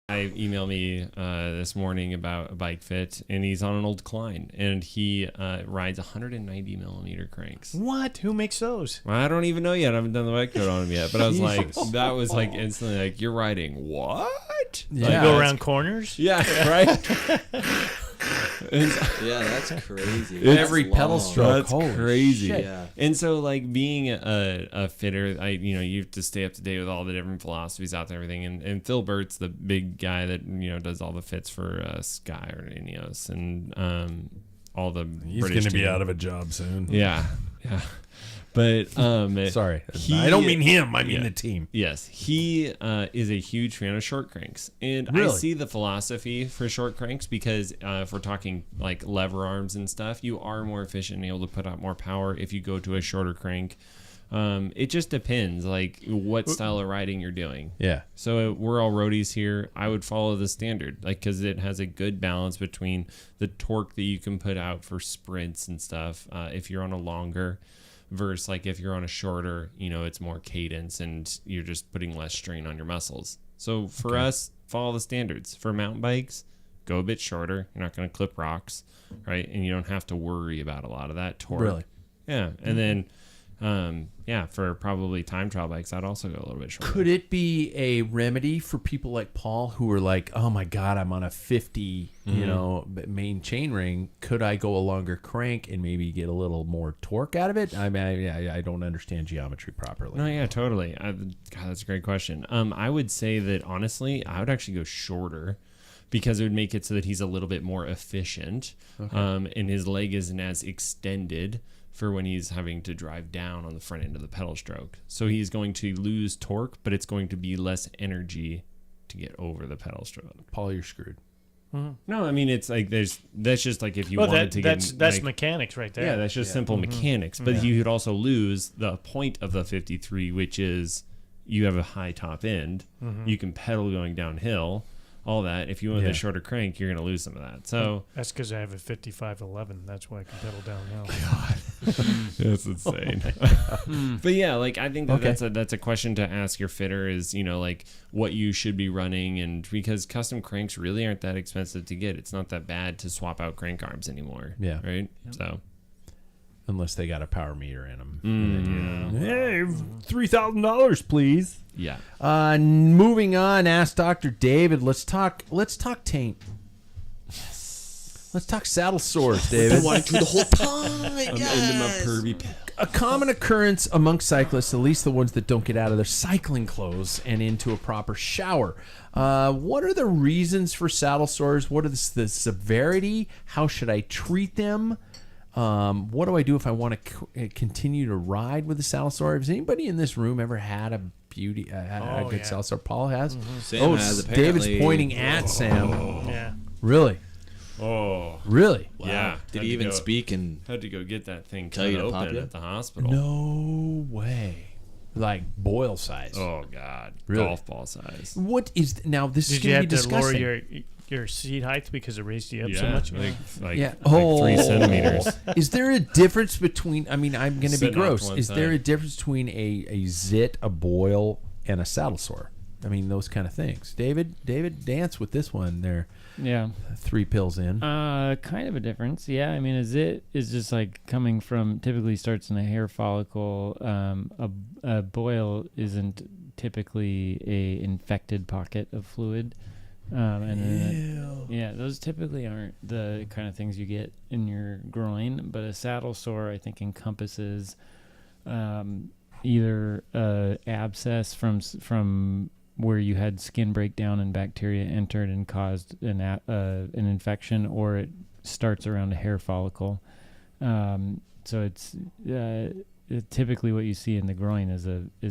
I emailed me this morning about a bike fit, and he's on an old Klein, and he rides 190 millimeter cranks. What? Who makes those? Well, I don't even know yet. I haven't done the bike code on him yet, but I was like, that was like instantly like, you're riding what? Yeah. Like, You go that's- around corners? Yeah, right. Yeah, that's crazy. Every That's pedal long. stroke. That's Holy crazy. shit. Yeah. And so, like, being a fitter, you have to stay up to date with all the different philosophies out there, everything. And Phil Burt's the big guy that does all the fits for Sky or Ineos and all the. He's British going to be team. out of a job soon. Yeah. But sorry, I don't mean him. I mean the team. Yes, he is a huge fan of short cranks, and I see the philosophy for short cranks because if we're talking like lever arms and stuff, you are more efficient and able to put out more power if you go to a shorter crank. It just depends, like what style of riding you're doing. Yeah. So we're all roadies here. I would follow the standard, like because it has a good balance between the torque that you can put out for sprints and stuff. If you're on a longer versus like if you're on a shorter, it's more cadence and you're just putting less strain on your muscles. So for us, follow the standards. For mountain bikes, go a bit shorter. You're not going to clip rocks, right? And you don't have to worry about a lot of that torque. Really? Yeah. And then for probably time trial bikes, I'd also go a little bit shorter. Could it be a remedy for people like Paul who are like, oh my God, I'm on a 50, main chain ring. Could I go a longer crank and maybe get a little more torque out of it? I mean, I don't understand geometry properly. No, yeah, totally. God, that's a great question. I would say that honestly, I would actually go shorter because it would make it so that he's a little bit more efficient, and his leg isn't as extended for when he's having to drive down on the front end of the pedal stroke. So he's going to lose torque, but it's going to be less energy to get over the pedal stroke. Paul, you're screwed. Mm-hmm. No, I mean, it's like that's just like if you wanted to get... That's like, mechanics right there. Yeah, that's just simple mechanics. But you could also lose the point of the 53, which is you have a high top end. You can pedal going downhill. All that. If you want the shorter crank, you're going to lose some of that. So that's because I have a 5511. That's why I can pedal downhill. God, that's insane. But yeah, like I think that's a question to ask your fitter is like what you should be running, and because custom cranks really aren't that expensive to get. It's not that bad to swap out crank arms anymore. Yeah. Right. Yep. So. Unless they got a power meter in them. Hey, $3,000, please. Yeah. Moving on, ask Dr. David. Let's talk taint. Yes. Let's talk saddle sores, David. I wanted to the whole time. A common occurrence amongst cyclists, at least the ones that don't get out of their cycling clothes and into a proper shower. What are the reasons for saddle sores? What is the severity? How should I treat them? What do I do if I want to continue to ride with a saddle sore? Has anybody in this room ever had a good saddle sore? Paul has. Sam has, apparently. David's pointing at Sam. Yeah. Really? Oh. Really? Wow. Yeah. Did he even speak and had to go get that thing tell cut you to open pop it? at the hospital? No way. Like boil size. Oh God. Really? Golf ball size. What is now? This Did is you going to have be to lower disgusting. your seat height because it raised you up so much? Like yeah. 3 centimeters. Is there a difference between? I mean, I'm going to be Sitting off gross. to one Is there side. a difference between a zit, a boil, and a saddle sore? I mean, those kind of things. David, dance with this one. There. Yeah. 3 pills in. Kind of a difference. Yeah. I mean, a zit is just like coming from, typically starts in a hair follicle. A boil isn't typically a infected pocket of fluid. Those typically aren't the kind of things you get in your groin, but a saddle sore, I think, encompasses either abscess from where you had skin breakdown and bacteria entered and caused an infection, or it starts around a hair follicle. So it's typically what you see in the groin is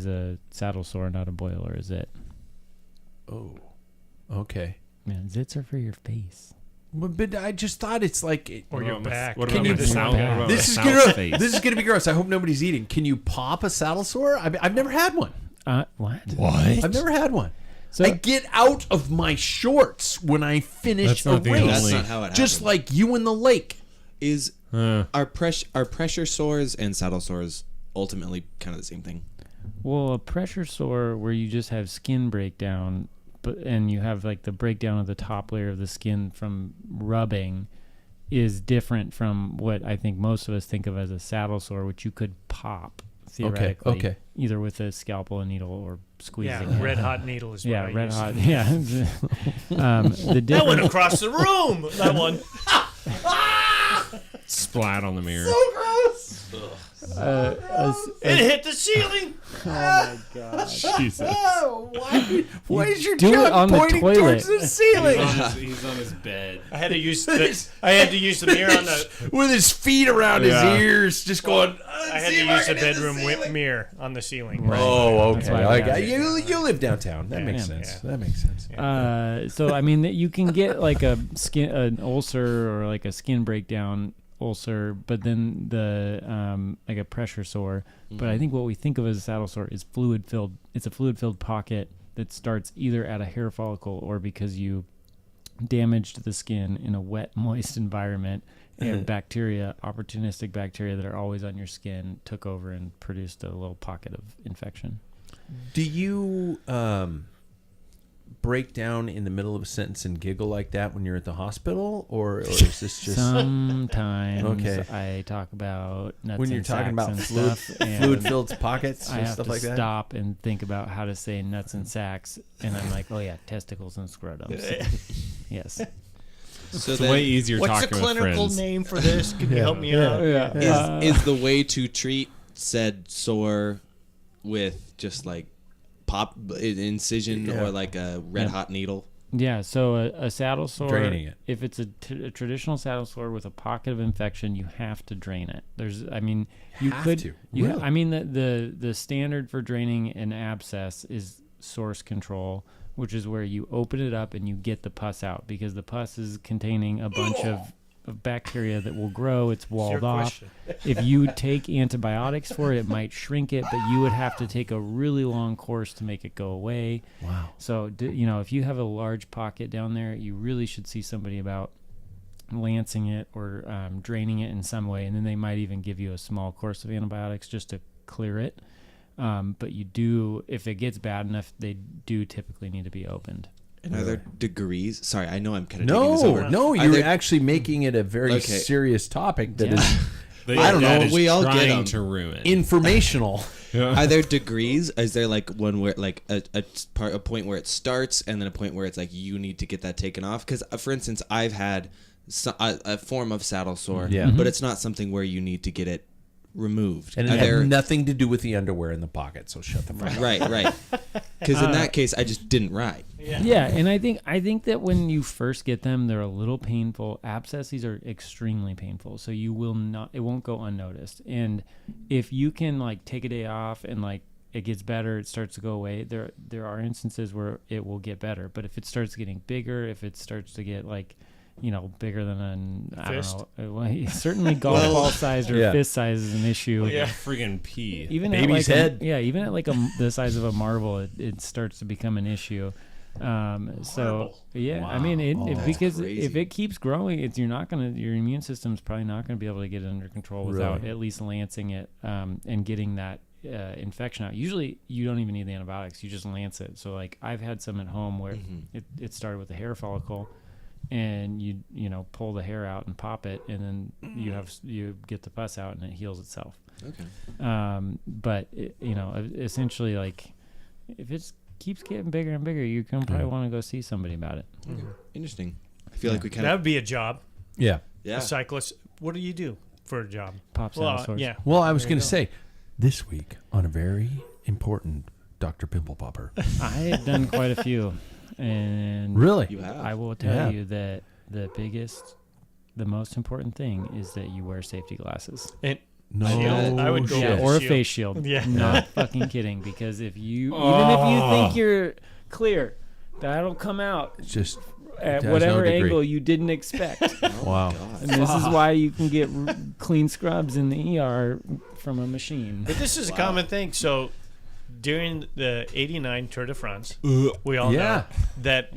a saddle sore, not a boil or a zit. Oh, okay. Man, zits are for your face. But I just thought it's like Or your back. What Can about you- the south? This What about this the is south gonna face? this is gonna be gross. I hope nobody's eating. Can you pop a saddle sore? I've never had one. What? I've never had one. So I get out of my shorts when I finish That's a not the race. only- That's not how it Just happened. like you in the lake. Is are pressure sores and saddle sores ultimately kind of the same thing? Well, a pressure sore where you just have skin breakdown, and you have like the breakdown of the top layer of the skin from rubbing, is different from what I think most of us think of as a saddle sore, which you could pop theoretically, okay. either with a scalpel, a needle, or squeezing. Yeah, it. red hot needle is what Yeah, I red use. hot. Yeah. The That went difference. across the room. That one. Splat on the mirror. It hit the ceiling. Oh my god! Jesus. Why is your Do it junk on the pointing toilet. towards the ceiling? He's on his bed. I had to use the mirror on the. With his feet around his ears, just going. I had to use the bedroom mirror on the ceiling. Right. Oh, That's okay. why I I got got it. you live downtown. That makes Yeah. sense. That makes sense. So I mean, you can get like an ulcer or like a skin breakdown ulcer, but then the like a pressure sore. But I think what we think of as a saddle sore is fluid filled. It's a fluid filled pocket that starts either at a hair follicle or because you damaged the skin in a wet, moist environment. And opportunistic bacteria that are always on your skin took over and produced a little pocket of infection. Do you break down in the middle of a sentence and giggle like that when you're at the hospital, or is this just Sometimes Okay. I talk about nuts when you're and talking sacks about and fluid, stuff, and fluid-filled pockets I and have stuff to like that? stop and think about how to say nuts and sacks, and I'm like, oh yeah, testicles and scrotums. Yes. So It's then, way easier What's the talking with clinical friends. name for this? Can you help me out? is the way to treat said sore with just like pop incision or like a red hot needle? Yeah, so a saddle sore, Draining it. if it's a traditional saddle sore with a pocket of infection, you have to drain it. You Have could. to? You, Really? I mean, the standard for draining an abscess is source control, which is where you open it up and you get the pus out, because the pus is containing a bunch of bacteria that will grow. It's walled off. If you take antibiotics for it, it might shrink it, but you would have to take a really long course to make it go away. Wow. So, if you have a large pocket down there, you really should see somebody about lancing it or draining it in some way, and then they might even give you a small course of antibiotics just to clear it. But you do, if it gets bad enough, they do typically need to be opened. And are there degrees? Sorry, I know I'm kind of taking this over. No, Are you're there- actually making it a very serious topic that is I don't know, That is we all get trying 'em. to ruin. informational. Are there degrees? Is there like one where like a point where it starts and then a point where it's like you need to get that taken off? Because for instance, I've had a form of saddle sore, but it's not something where you need to get it removed. And it had nothing to do with the underwear in the pocket, so shut the fuck up. Right. Because in that case, I just didn't ride. Yeah, and I think that when you first get them, they're a little painful. Abscesses are extremely painful, so it won't go unnoticed. And if you can like take a day off and like it gets better, it starts to go away, there are instances where it will get better. But if it starts getting bigger, if it starts to get like, bigger than I Fist? don't know. Certainly golf ball size or fist size is an issue. Like a friggin' pea. Even Baby's at like head. even at like the size of a marble, it starts to become an issue. So yeah, I mean, because crazy. if it keeps growing, your immune system's probably not going to be able to get it under control without at least lancing it and getting that infection out. Usually, you don't even need the antibiotics; you just lance it. So like I've had some at home where it started with a hair follicle. And you pull the hair out and pop it, and then you get the pus out, and it heals itself. Okay. But essentially, like if it keeps getting bigger and bigger, you're gonna probably want to go see somebody about it. Interesting. I feel like we kind That of would be a job. Yeah. A cyclist. What do you do for a job? Pop saddle sores. Yeah. Well, I was There going you to say, this week on a very important Dr. Pimple Popper. I have done quite a few, and Really? you have. I will tell you that the most important thing is that you wear safety glasses. And No. I would go shit. with Or a shield. face shield. Yeah. Not fucking kidding. Because if you, even if you think you're clear, that'll come out It's just at There's whatever no degree. angle you didn't expect. wow. And this is why you can get clean scrubs in the ER from a machine. But this is a common thing. So during the '89 Tour de France, we all Yeah. know that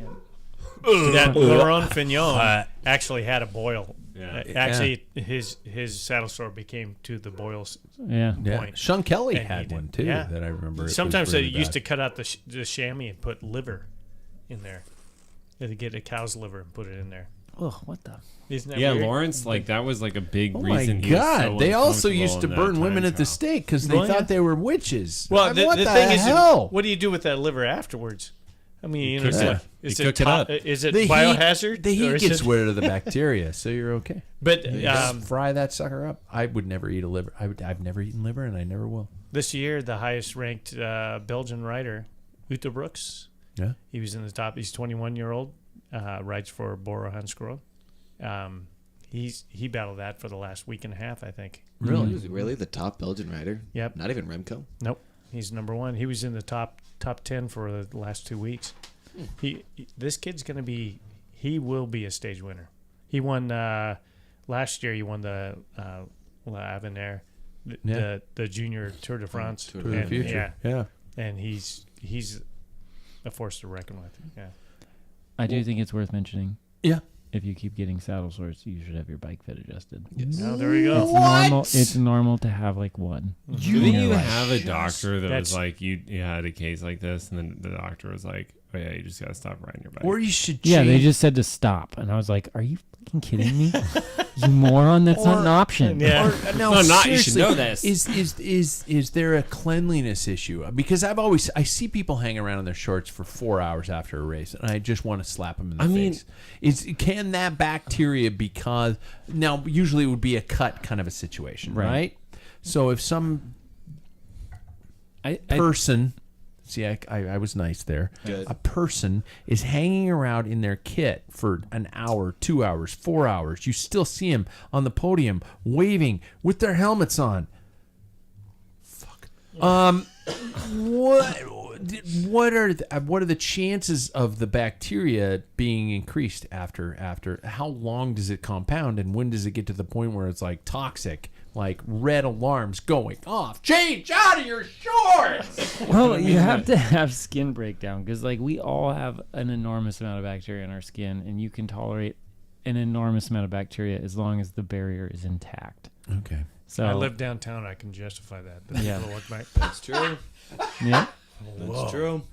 Laurent Fignon actually had a boil. Yeah. Actually, his saddle sore became to the boils. Yeah. Yeah. Point. Sean Kelly And he had did. one too Yeah. that I remember. It was Sometimes they really used bad. to cut out the chamois and put liver in there. They would get a cow's liver and put it in there. Oh, what the? Isn't that Yeah, weird? Lawrence, like that was like a big Oh my reason. he was God! so They also uncomfortable used to in that burn time women at the trial. stake because they Well, yeah. thought they were witches. Well, What the the thing is, hell? what do you do with that liver afterwards? I mean, cook is it. it, is You it cook it up. Is it The biohazard? The or heat is gets it- rid of the bacteria, so you're okay. But Just fry that sucker up. I would never eat a liver. I've never eaten liver, and I never will. this year, the highest ranked Belgian rider, Ute Brooks, Yeah. he was in the top. He's 21-year-old, rides for Bora Hansgrohe. He battled that for the last week and a half, I think. Really? He was really the top Belgian rider. Yep. Not even Remco. Nope. He's number one. He was in the top 10 for the last 2 weeks. This kid's gonna be. He will be a stage winner. He won last year. He won the La Avenir, the junior Tour de France. Tour For the future. Yeah. And he's a force to reckon with. Yeah. I do think it's worth mentioning. Yeah. If you keep getting saddle sores, you should have your bike fit adjusted. Yes. Oh, there we go. It's normal. It's normal to have like one. Didn't you Right. have a doctor that That's- was like, you had a case like this, and then the doctor was like, oh yeah, you just gotta stop riding your bike. Or you should. Yeah, they change- just said to stop, and I was like, "Are you fucking kidding me? You moron! That's not an option." Yeah. No, No, not. You should seriously, know this. Is there a cleanliness issue? Because I see people hang around in their shorts for 4 hours after a race, and I just want to slap them in the face. Can that bacteria because now usually it would be a cut kind of a situation, right? So if some person. See, I was nice there. Good. A person is hanging around in their kit for an hour, 2 hours, 4 hours. You still see them on the podium waving with their helmets on. Fuck. What are the chances of the bacteria being increased after? How long does it compound, and when does it get to the point where it's like toxic? Like red alarms going off. Change out of your shorts. Well, you have to have skin breakdown because, like, we all have an enormous amount of bacteria in our skin, and you can tolerate an enormous amount of bacteria as long as the barrier is intact. Okay. So I live downtown. I can justify that. But Yeah. I'll look back. That's true. Yeah. That's true.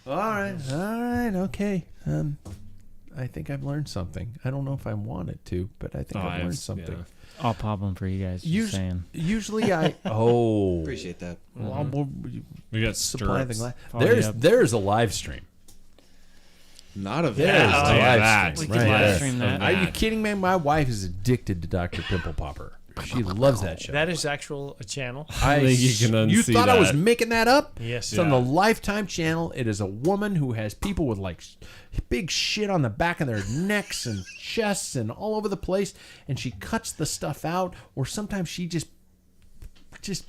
All right, okay. I think I've learned something. I don't know if I wanted to, but I think I've learned something. Yeah. I'll pop them for you guys. Just saying. Usually I Appreciate that. well, we'll We got supply the stirrups. glass. There's a live stream. Not of There's that. a oh, yeah, live that. stream. We can right live there. stream that. Are you kidding me? My wife is addicted to Dr. Pimple Popper. She loves that show. That is a channel. I think you can you unsee thought I was that. making that up? Yes. It's on the Lifetime channel. It is a woman who has people with like big shit on the back of their necks and chests and all over the place, and she cuts the stuff out, or sometimes she just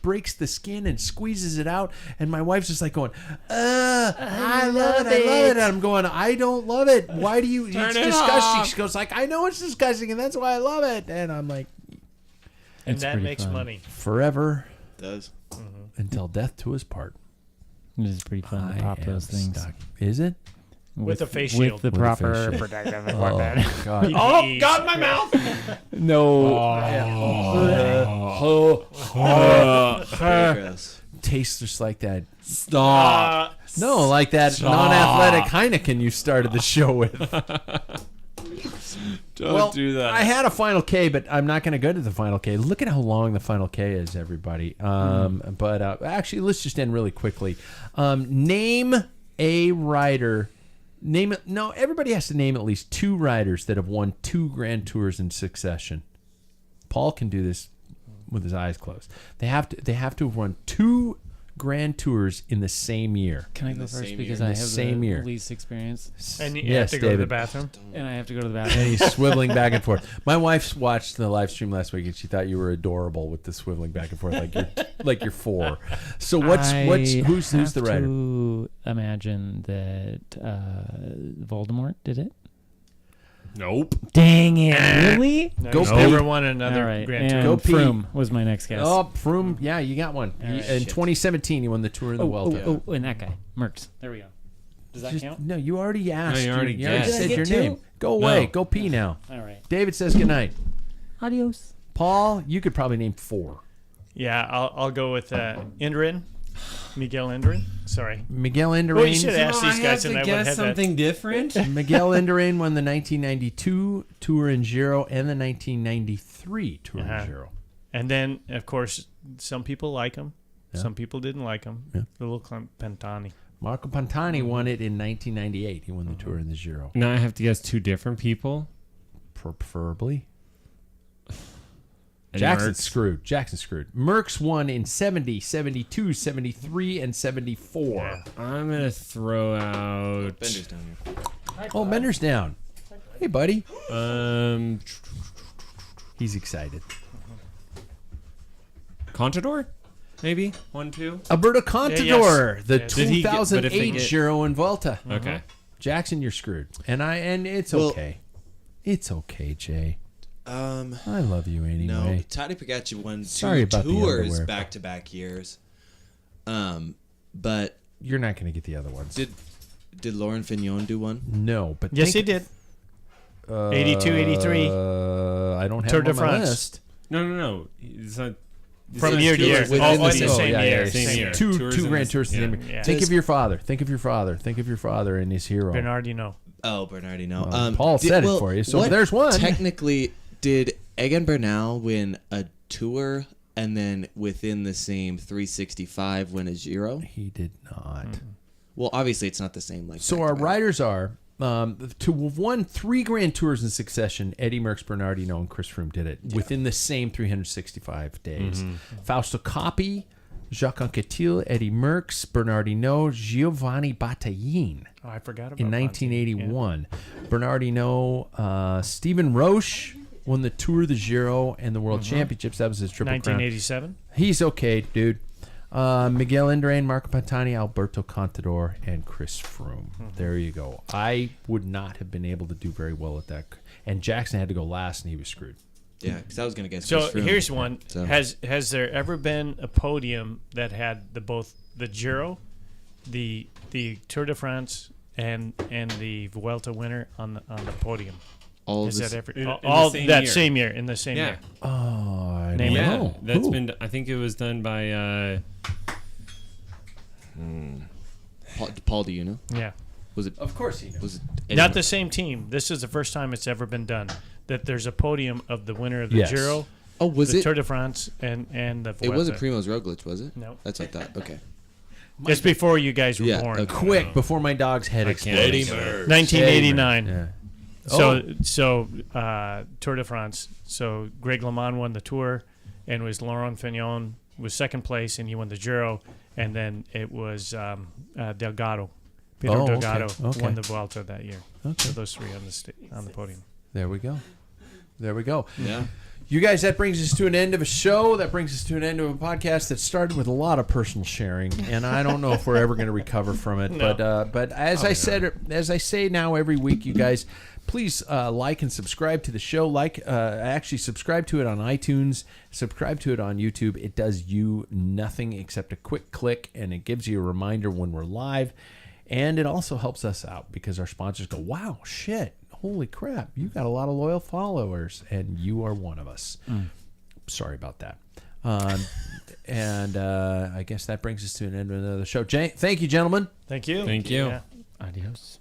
breaks the skin and squeezes it out, and my wife's just like going, I love it, and I'm going, I don't love it. Why do you? It's disgusting. She goes like, I know it's disgusting, and that's why I love it. And I'm like, And It's that pretty makes fun. money. forever Does. until death to us part. It is pretty fun to pop I those am things. stuck. Is it? With a face shield. With the With a face proper shield. protective Oh equipment. God. Oh, God, my mouth! No. Gross. Tastes just like that. Stop. No, like that non-athletic Heineken you started the show with. Don't do that. I had a Final K, but I'm not going to go to the Final K. Look at how long the Final K is, everybody. But actually, let's just end really quickly. Name a rider. Name it. No, everybody has to name at least 2 riders that have won 2 Grand Tours in succession. Paul can do this with his eyes closed. They have to have run 2 Grand Tours in the same year. Can I go the first same because year. I In the have same the year. least experience, And you Yes, have to go to the David. bathroom. and I have to go to the And bathroom. he's swiveling back and forth. My wife watched the live stream last week, and she thought you were adorable with the swiveling back and forth, like you're 4. So who's the writer? To imagine that Voldemort did it. Nope. Dang it! Really? No, Go he's Pete. never won another All right. Grand And Tour. Go Pete. Froome was my next guess. Oh, Froome. Yeah, you got one. All right. In 2017, he won the Tour of the Vuelta. and that guy, Merckx. There we go. Does that count? No, you already asked. No, you already you already guessed. said Did I your get 2? name. Go away. No. Go pee now. All right. David says goodnight. Adios. Paul, you could probably name 4. Yeah, I'll go with Indurain. Miguel Indurain. Sorry. Miguel Well, you Indurain. should ask these guys, and I would guess have had that. something different. Miguel Indurain won the 1992 Tour in Giro and the 1993 Tour in Giro. And then, of course, some people like him. Yeah. Some people didn't like him. Yeah. Little Pantani. Marco Pantani won it in 1998. He won the Tour and the Giro. Now I have to guess 2 different people. Preferably. Eddie Jackson's Merckx. screwed. Jackson's screwed. Merckx won in 70, 72, 73, and 74. Yeah. I'm going to throw out... Bender's down here. Oh, Mender's down. Hey, buddy. Um, He's excited. Contador? Maybe? 1, 2? Alberto Contador, the Yes. Did he get- but if they 2008 get- Giro and Vuelta. Okay. Jackson, you're screwed. And it's Well- okay. It's okay, Jay. Um, I love you no, anyway. Tadej Pogacar won Sorry 2 about the tours underwear. back-to-back years. But You're not going to get the other ones. did Laurent Fignon do one? No, but Yes, he did. 82, 83. I don't have Tour him de on my France. list. No. It's not... From year to year. within Oh, the in same- the same yeah, year. yeah, same year. Two Tours in Grand the- Tours. yeah. Yeah. Think Does- of your father. Think of your father. Think of your father and his hero. Bernardino. Oh, Bernardino. Well, Paul said it for you, so what there's one. Technically, did Egan Bernal win a tour and then within the same 365 win a Giro? He did not. Well, obviously, it's not the same. Like So our back-to-back. riders are to have won 3 Grand Tours in succession. Eddie Merckx, Bernardino, and Chris Froome did it within the same 365 days. Fausto Coppi, Jacques Anquetil, Eddie Merckx, Bernardino, Giovanni Battaglin Oh, I forgot about in Monty. 1981. Bernardino, Stephen Roche won the Tour, the Giro, and the World Championships. That was his triple crown. 1987. He's okay, dude. Miguel Indurain, Marco Pantani, Alberto Contador, and Chris Froome. There you go. I would not have been able to do very well at that. And Jackson had to go last, and he was screwed. Yeah, because I was going to guess. So Chris Froome. here's one. So- Has there ever been a podium that had both the Giro, the Tour de France, and the Vuelta winner on the podium? all of Is this, that ever In the all same that year. same year in the same Yeah. year? Oh, I Name don't it. Yeah, know. that's Who? been... I think it was done by... Paul, do you know? Yeah. Was it? Of course he knows. Was it? Not the same team. This is the first time it's ever been done. That there's a podium of the winner of the Yes. Giro, Oh, was the it? Tour de France, and the Vuelta. It wasn't Primoz Roglic, was it? No. That's what I thought. Okay. It's before you guys were Yeah, born. okay. Quick, before my dog's head I can't exploded. 1989. Yeah. So Tour de France. So Greg LeMond won the Tour, and was Laurent Fignon was second place, and he won the Giro, and then it was Delgado. Pedro Oh, okay, Delgado okay. won the Vuelta that year. Okay. So those 3 on the podium. There we go. There we go. Yeah. You guys, that brings us to an end of a show. That brings us to an end of a podcast that started with a lot of personal sharing, and I don't know if we're ever going to recover from it. No. But as I said, as I say now every week, you guys, please like and subscribe to the show. Actually, subscribe to it on iTunes. Subscribe to it on YouTube. It does you nothing except a quick click, and it gives you a reminder when we're live. And it also helps us out because our sponsors go, wow, shit, holy crap, you got a lot of loyal followers, and you are one of us. Sorry about that. And I guess that brings us to an end of another show. Jay, thank you, gentlemen. Thank you. Thank you. Yeah. Adios.